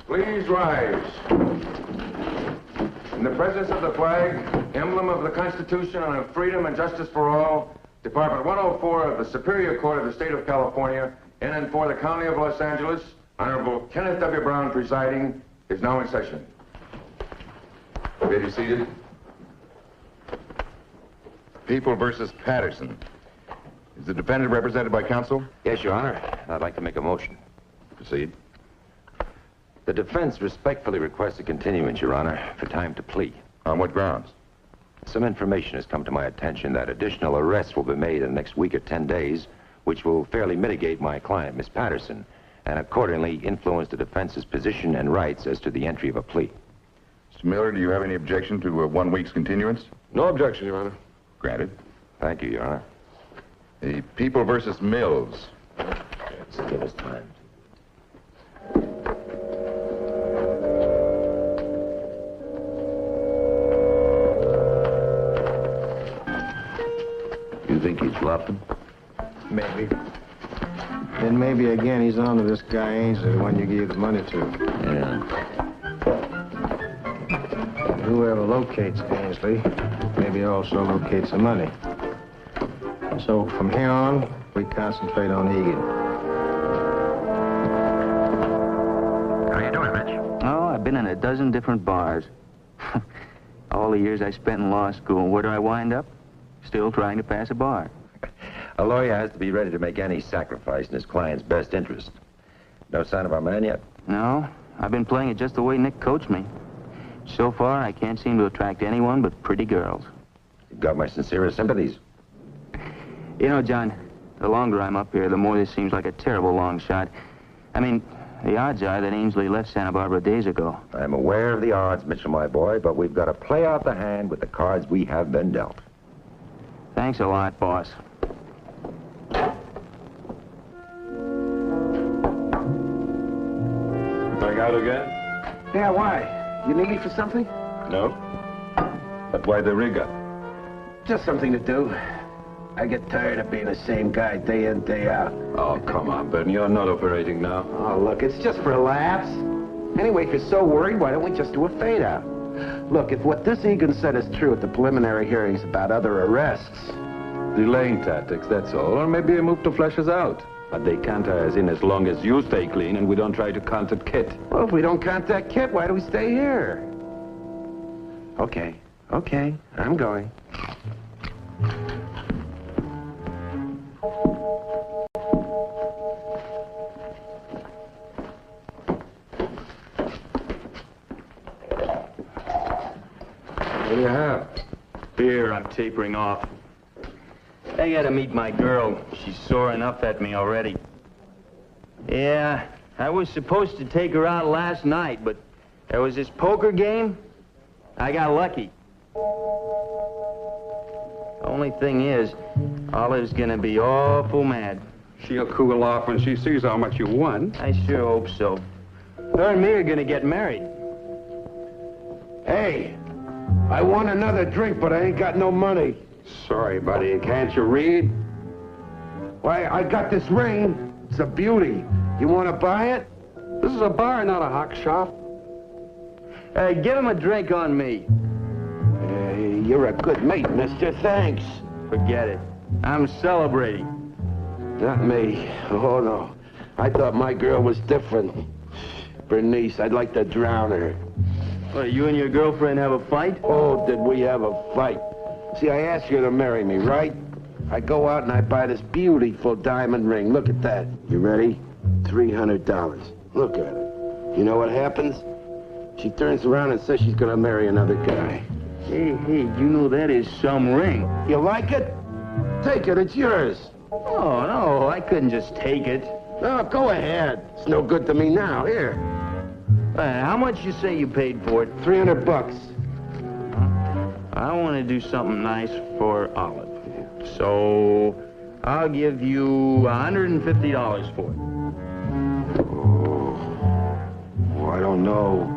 Please rise. In the presence of the flag, emblem of the Constitution and of freedom and justice for all, Department 104 of the Superior Court of the State of California, in and for the County of Los Angeles, Honorable Kenneth W. Brown presiding, is now in session. Be seated. People versus Patterson. Is the defendant represented by counsel? Yes, Your Honor. I'd like to make a motion. Proceed. The defense respectfully requests a continuance, Your Honor, for time to plea. On what grounds? Some information has come to my attention that additional arrests will be made in the next week or 10 days, which will fairly mitigate my client, Miss Patterson, and accordingly influence the defense's position and rights as to the entry of a plea. Mr. Miller, do you have any objection to 1 week's continuance? No objection, Your Honor. Granted. Thank you, Your Honor. The People versus Mills. Let's give us time. You think he's bluffing? Maybe. Then maybe again he's on to this guy Ainsley, the one you gave the money to. Yeah. Whoever locates Ainsley, maybe also locates the money. So from here on, we concentrate on Egan. How you doing, Rich? Oh, I've been in a dozen different bars. All the years I spent in law school, where do I wind up? Still trying to pass a bar. A lawyer has to be ready to make any sacrifice in his client's best interest. No sign of our man yet? No, I've been playing it just the way Nick coached me. So far, I can't seem to attract anyone but pretty girls. You've got my sincerest sympathies. You know, John, the longer I'm up here, the more this seems like a terrible long shot. I mean, the odds are that Ainsley left Santa Barbara days ago. I'm aware of the odds, Mitchell, my boy, but we've got to play out the hand with the cards we have been dealt. Thanks a lot, boss. Going out again? Yeah, why? You need me for something? No. But why the rig up? Just something to do. I get tired of being the same guy day in, day out. Oh, come on, Ben. You're not operating now. Oh, look, it's just for laughs. Anyway, if you're so worried, why don't we just do a fade-out? Look, if what this Egan said is true at the preliminary hearings about other arrests... Delaying tactics, that's all. Or maybe a move to flesh us out. But they can't tie us in as long as you stay clean and we don't try to contact Kit. Well, if we don't contact Kit, why do we stay here? Okay, I'm going. What do you have? Beer, I'm tapering off. I gotta meet my girl. She's sore enough at me already. Yeah, I was supposed to take her out last night, but there was this poker game. I got lucky. Only thing is, Olive's gonna be awful mad. She'll cool off when she sees how much you won. I sure hope so. Her and me are gonna get married. Hey, I want another drink, but I ain't got no money. Sorry, buddy. Can't you read? Why, I got this ring. It's a beauty. You want to buy it? This is a bar, not a hock shop. Hey, give him a drink on me. Hey, you're a good mate, mister. Thanks. Forget it. I'm celebrating. Not me. Oh, no. I thought my girl was different. Bernice, I'd like to drown her. Well, you and your girlfriend have a fight? Oh, did we have a fight? See, I asked you to marry me, right? I go out and I buy this beautiful diamond ring. Look at that. You ready? $300. Look at it. You know what happens? She turns around and says she's gonna marry another guy. Hey, you know that is some ring. You like it? Take it, it's yours. Oh, no, I couldn't just take it. Oh, go ahead. It's no good to me now. Here. How much you say you paid for it? $300. I want to do something nice for Olive. So, I'll give you $150 for it. Oh, I don't know.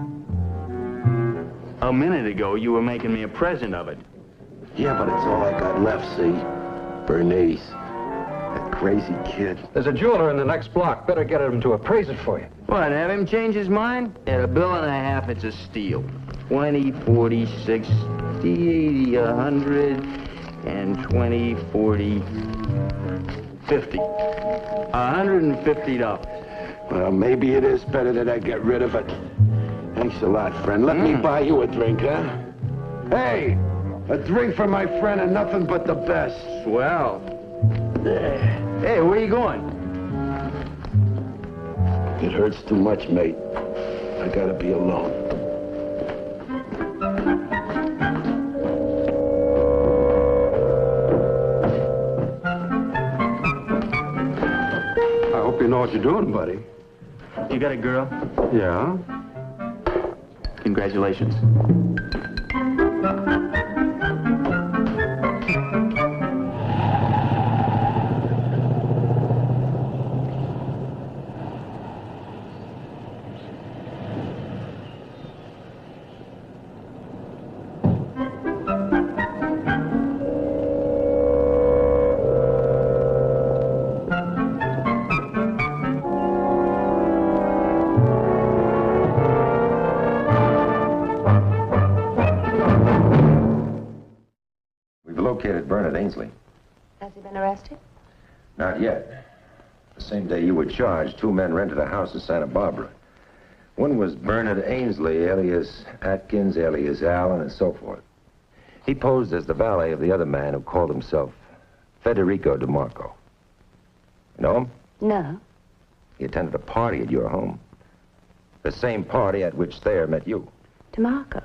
A minute ago, you were making me a present of it. Yeah, but it's all I got left, see? Bernice. That crazy kid. There's a jeweler in the next block. Better get him to appraise it for you. What, have him change his mind? At $1.50, it's a steal. 20, 40, 60, 80, 100, and 20, 40, 50. $150. Well, maybe it is better that I get rid of it. Thanks a lot, friend. Let me buy you a drink, huh? Hey, a drink for my friend and nothing but the best. Swell. Hey, where are you going? It hurts too much, mate. I gotta be alone. I hope you know what you're doing, buddy. You got a girl? Yeah? Congratulations. Has he been arrested? Not yet. The same day you were charged, 2 men rented a house in Santa Barbara. One was Bernard Ainsley, alias Atkins, alias Allen, and so forth. He posed as the valet of the other man who called himself Federico DeMarco. You know him? No. He attended a party at your home. The same party at which Thayer met you. DeMarco.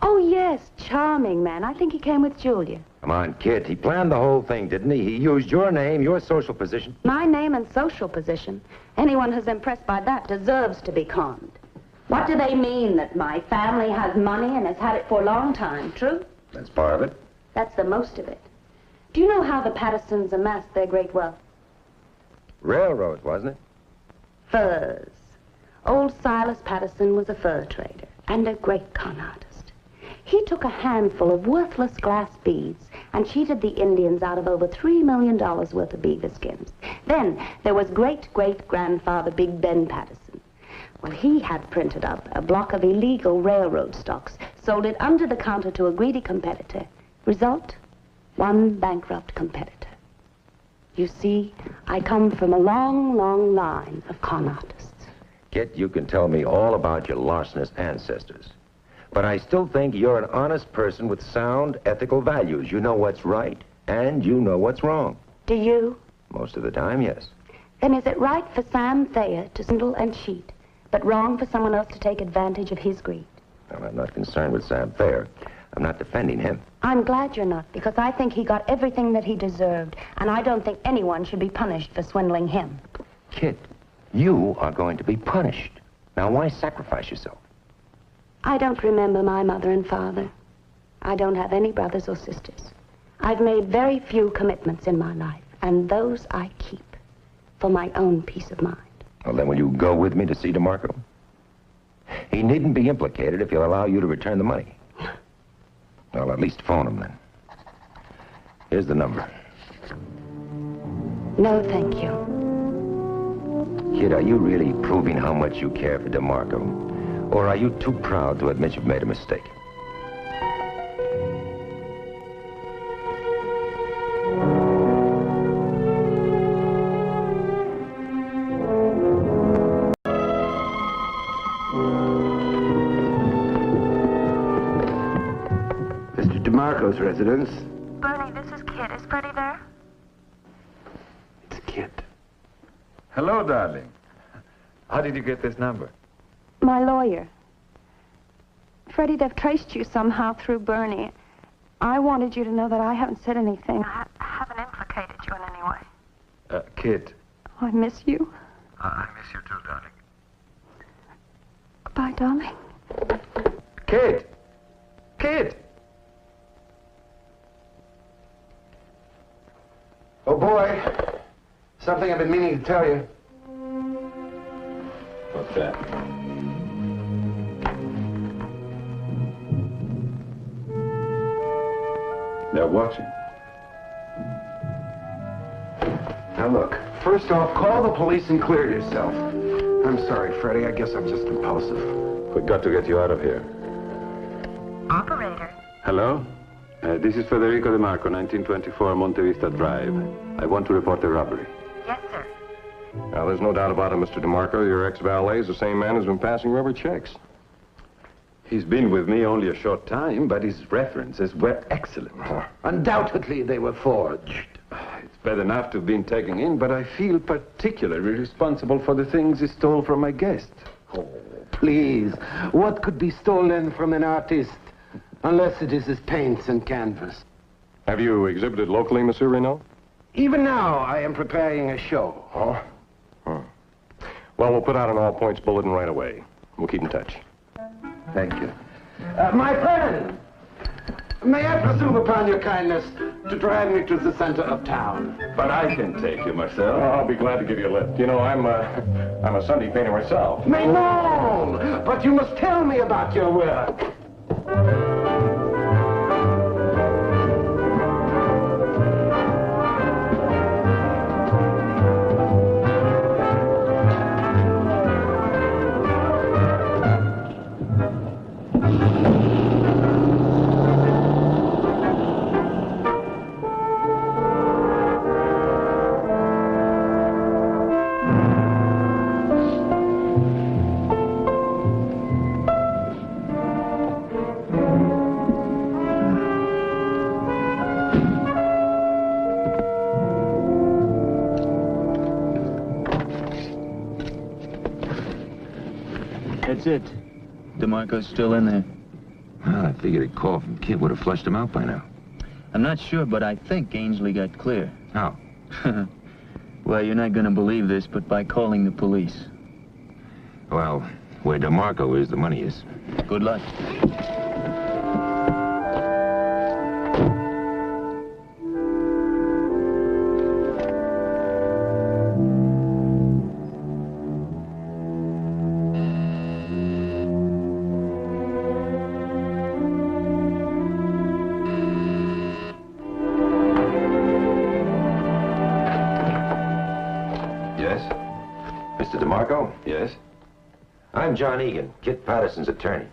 Oh, yes, charming man. I think he came with Julia. Come on, kid. He planned the whole thing, didn't he? He used your name, your social position. My name and social position. Anyone who's impressed by that deserves to be conned. What do they mean? That my family has money and has had it for a long time, true? That's part of it. That's the most of it. Do you know how the Pattersons amassed their great wealth? Railroads, wasn't it? Furs. Old Silas Patterson was a fur trader and a great con artist. He took a handful of worthless glass beads and cheated the Indians out of over $3 million worth of beaver skins. Then there was great-great-grandfather Big Ben Patterson. Well, he had printed up a block of illegal railroad stocks, sold it under the counter to a greedy competitor. Result? One bankrupt competitor. You see, I come from a long, long line of con artists. Kit, you can tell me all about your larcenous ancestors. But I still think you're an honest person with sound ethical values. You know what's right, and you know what's wrong. Do you? Most of the time, yes. Then is it right for Sam Thayer to swindle and cheat, but wrong for someone else to take advantage of his greed? Well, I'm not concerned with Sam Thayer. I'm not defending him. I'm glad you're not, because I think he got everything that he deserved, and I don't think anyone should be punished for swindling him. Kit, you are going to be punished. Now, why sacrifice yourself? I don't remember my mother and father. I don't have any brothers or sisters. I've made very few commitments in my life, and those I keep for my own peace of mind. Well, then will you go with me to see DeMarco? He needn't be implicated if he'll allow you to return the money. Well, at least phone him then. Here's the number. No, thank you. Kid, are you really proving how much you care for DeMarco? Or are you too proud to admit you've made a mistake? Mr. DeMarco's residence. Bernie, this is Kit. Is Freddie there? It's Kit. Hello, darling. How did you get this number? My lawyer. Freddie, they've traced you somehow through Bernie. I wanted you to know that I haven't said anything. I haven't implicated you in any way. Kit. I miss you. I miss you too, darling. Goodbye, darling. Kit! Kit! Oh, boy. Something I've been meaning to tell you. What's that? They're watching. Now, look. First off, call the police and clear yourself. I'm sorry, Freddie. I guess I'm just impulsive. We've got to get you out of here. Operator. Hello? This is Federico DeMarco, 1924 Monte Vista Drive. I want to report a robbery. Yes, sir. Now, there's no doubt about it, Mr. DeMarco. Your ex-valet is the same man who's been passing rubber checks. He's been with me only a short time, but his references were excellent. Undoubtedly, they were forged. It's bad enough to have been taken in, but I feel particularly responsible for the things he stole from my guest. Oh, please. What could be stolen from an artist unless it is his paints and canvas? Have you exhibited locally, Monsieur Renault? Even now, I am preparing a show. Oh? Well, we'll put out an all-points bulletin right away. We'll keep in touch. Thank you. My friend, may I presume upon your kindness to drive me to the center of town? But I can take you, Marcel. I'll be glad to give you a lift. You know, I'm a Sunday painter myself. Mais non! But you must tell me about your work. That's it. DeMarco's still in there. Well, I figured a call from Kit would have flushed him out by now. I'm not sure, but I think Ainsley got clear. How? Well, you're not going to believe this, but by calling the police. Well, where DeMarco is, the money is. Good luck. Yes? I'm John Egan, Kit Patterson's attorney.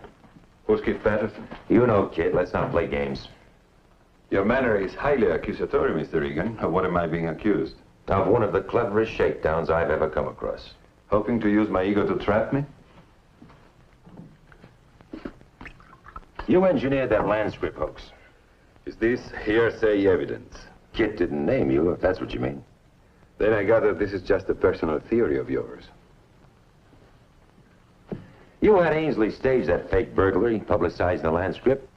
Who's Kit Patterson? You know, Kit. Let's not play games. Your manner is highly accusatory, Mr. Egan. Of what am I being accused? Of one of the cleverest shakedowns I've ever come across. Hoping to use my ego to trap me? You engineered that land script hoax. Is this hearsay evidence? Kit didn't name you, if that's what you mean. Then I gather this is just a personal theory of yours. You had Ainsley stage that fake burglary, publicized the land script.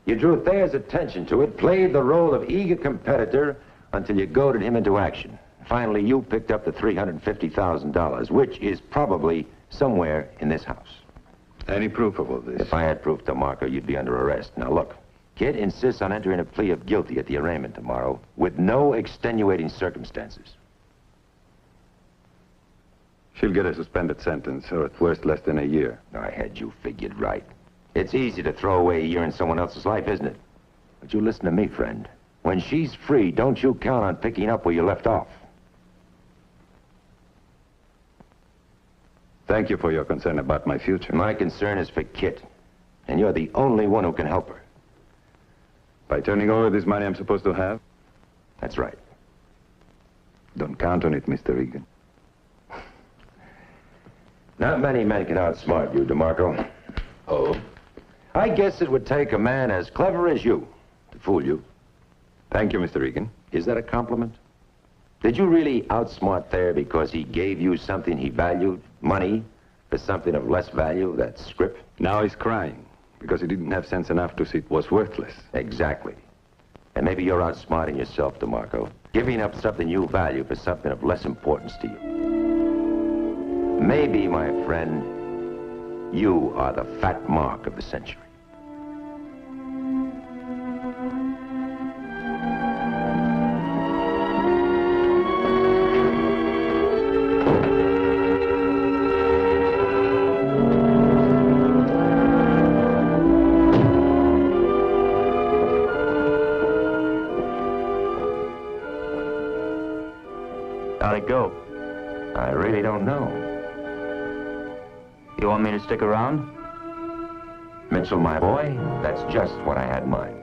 You drew Thayer's attention to it, played the role of eager competitor until you goaded him into action. Finally, you picked up the $350,000, which is probably somewhere in this house. Any proof of all this? If I had proof, DeMarco, you'd be under arrest. Now, look, Kit insists on entering a plea of guilty at the arraignment tomorrow with no extenuating circumstances. She'll get a suspended sentence, or at worst less than a year. I had you figured right. It's easy to throw away a year in someone else's life, isn't it? But you listen to me, friend. When she's free, don't you count on picking up where you left off. Thank you for your concern about my future. My concern is for Kit, and you're the only one who can help her. By turning over this money I'm supposed to have? That's right. Don't count on it, Mr. Egan. Not many men can outsmart you, DeMarco. Oh? I guess it would take a man as clever as you to fool you. Thank you, Mr. Egan. Is that a compliment? Did you really outsmart Thayer because he gave you something he valued, money, for something of less value, that script? Now he's crying because he didn't have sense enough to see it was worthless. Exactly. And maybe you're outsmarting yourself, DeMarco, giving up something you value for something of less importance to you. Maybe, my friend, you are the fat mark of the century. How'd it go? I really don't know. You want me to stick around? Mitchell, my boy, that's just what I had in mind.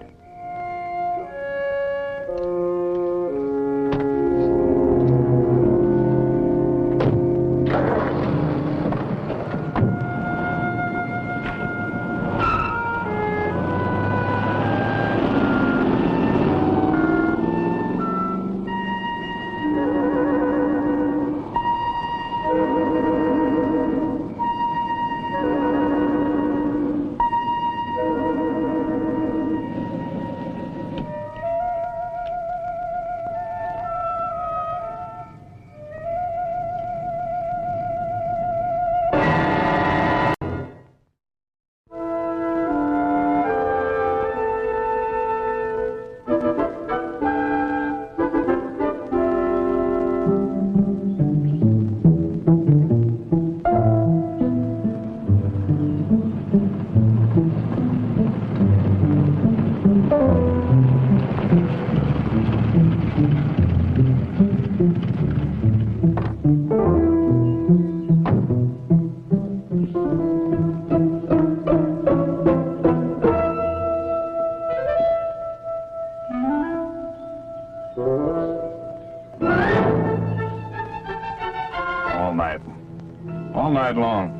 All night long.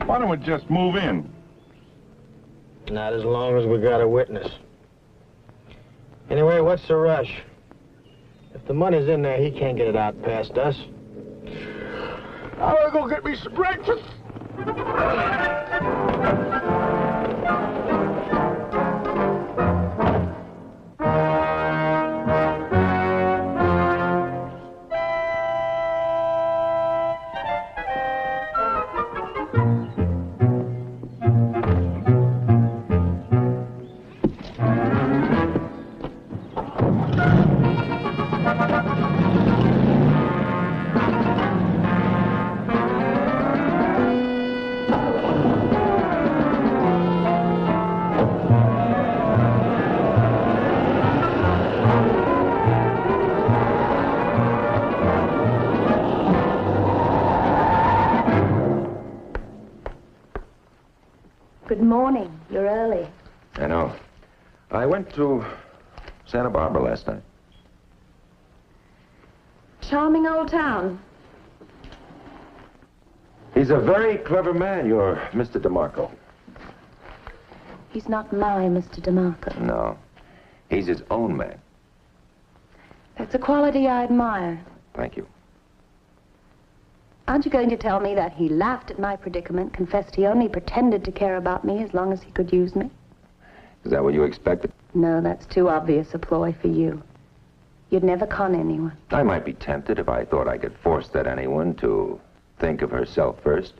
Why don't we just move in? Not as long as we got a witness. Anyway, what's the rush? If the money's in there, he can't get it out past us. I want to go get me some breakfast. Good morning. You're early. I know. I went to Santa Barbara last night. Charming old town. He's a very clever man, your Mr. DeMarco. He's not my Mr. DeMarco. No. He's his own man. That's a quality I admire. Thank you. Aren't you going to tell me that he laughed at my predicament, confessed he only pretended to care about me as long as he could use me? Is that what you expected? No, that's too obvious a ploy for you. You'd never con anyone. I might be tempted if I thought I could force that anyone to think of herself first.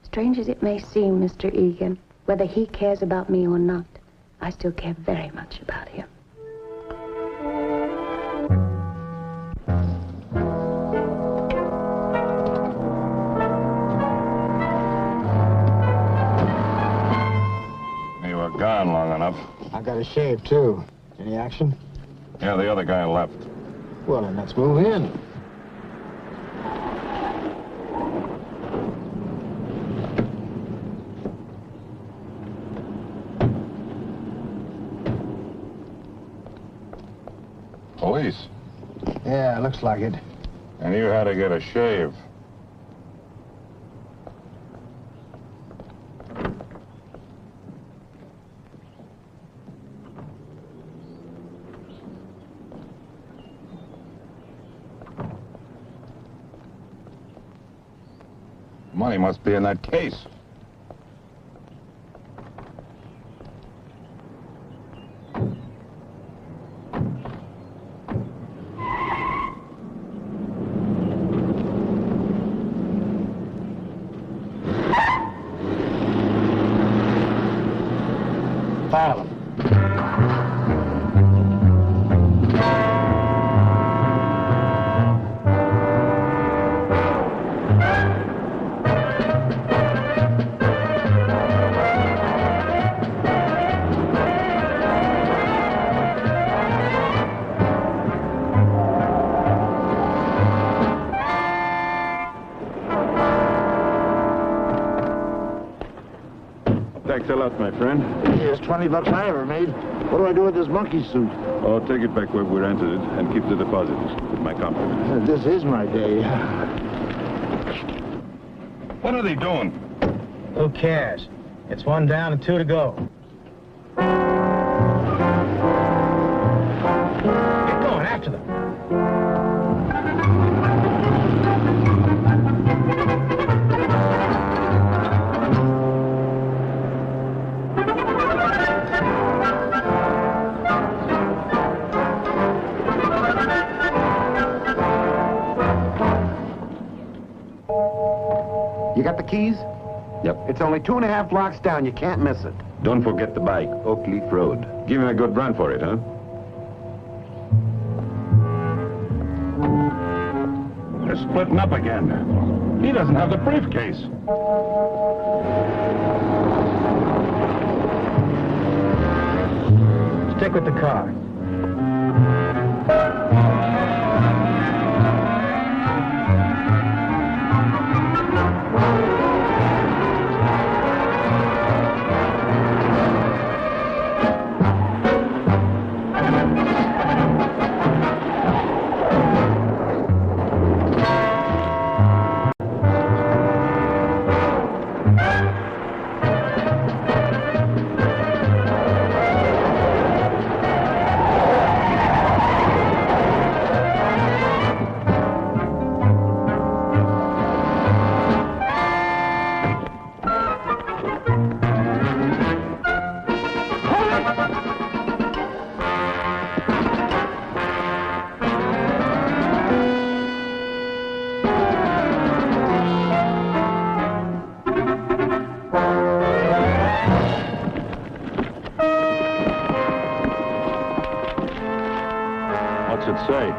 Strange as it may seem, Mr. Egan, whether he cares about me or not, I still care very much about him. Gone long enough. I got a shave, too. Any action? Yeah, the other guy left. Well, then let's move in. Police? Yeah, looks like it. And you had to get a shave. Money must be in that case. Follow him. Thanks a lot, my friend. Here's 20 bucks I ever made. What do I do with this monkey suit? Oh, take it back where we rented it and keep the deposits with my compliments. This is my day. What are they doing? Who cares? It's 1 down and 2 to go. Get going, after them. You got the keys? Yep. It's only 2.5 blocks down. You can't miss it. Don't forget the bike, Oak Leaf Road. Give him a good run for it, huh? They're splitting up again. He doesn't have the briefcase. Stick with the car. What's it say?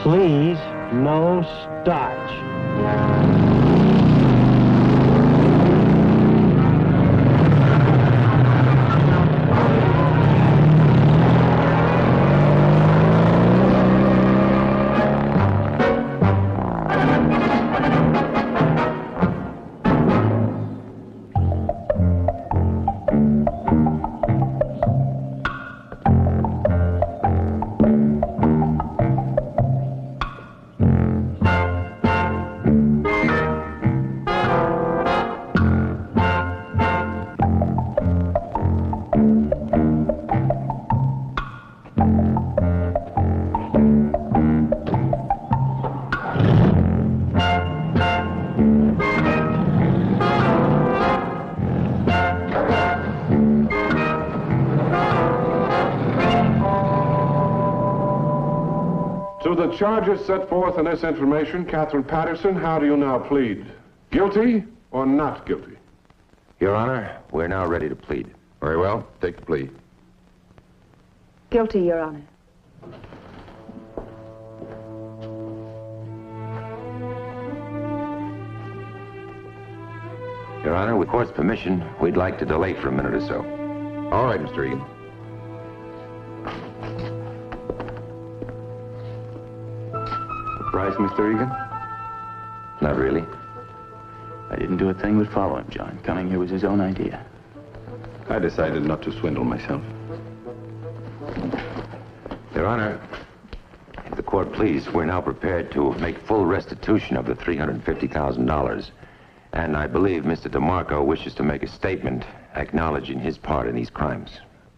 Please, no starch. To the charges set forth in this information, Catherine Patterson, how do you now plead? Guilty or not guilty? Your Honor, we're now ready to plead. Very well. Take the plea. Guilty, Your Honor. Your Honor, with court's permission, we'd like to delay for a minute or so. All right, Mr. Egan. Surprised, Mr. Egan? Not really. I didn't do a thing but follow him, John. Coming here was his own idea. I decided not to swindle myself. Your Honor, if the court please, we're now prepared to make full restitution of the $350,000. And I believe Mr. DeMarco wishes to make a statement acknowledging his part in these crimes.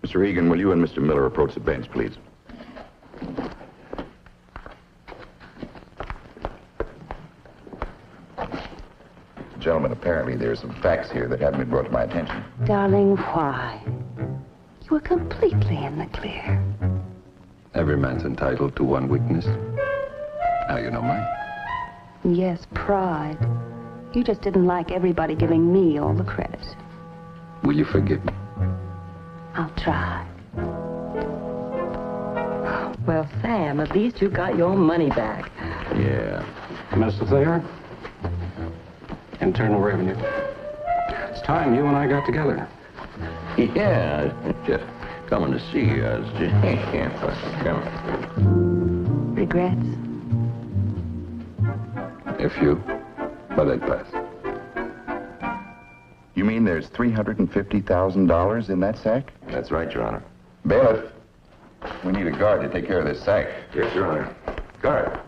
Mr. Egan, will you and Mr. Miller approach the bench, please? Gentlemen, apparently there are some facts here that haven't been brought to my attention. Darling, why? You were completely in the clear. Every man's entitled to one witness. Now you know mine. Yes, pride. You just didn't like everybody giving me all the credit. Will you forgive me? I'll try. Well, Sam, at least you got your money back. Yeah. Mr. Thayer? Internal Revenue. It's time you and I got together. Yeah, just coming to see you. Regrets? A few, but they'd pass. You mean there's $350,000 in that sack? That's right, Your Honor. Bailiff, we need a guard to take care of this sack. Yes, Your Honor. Guard.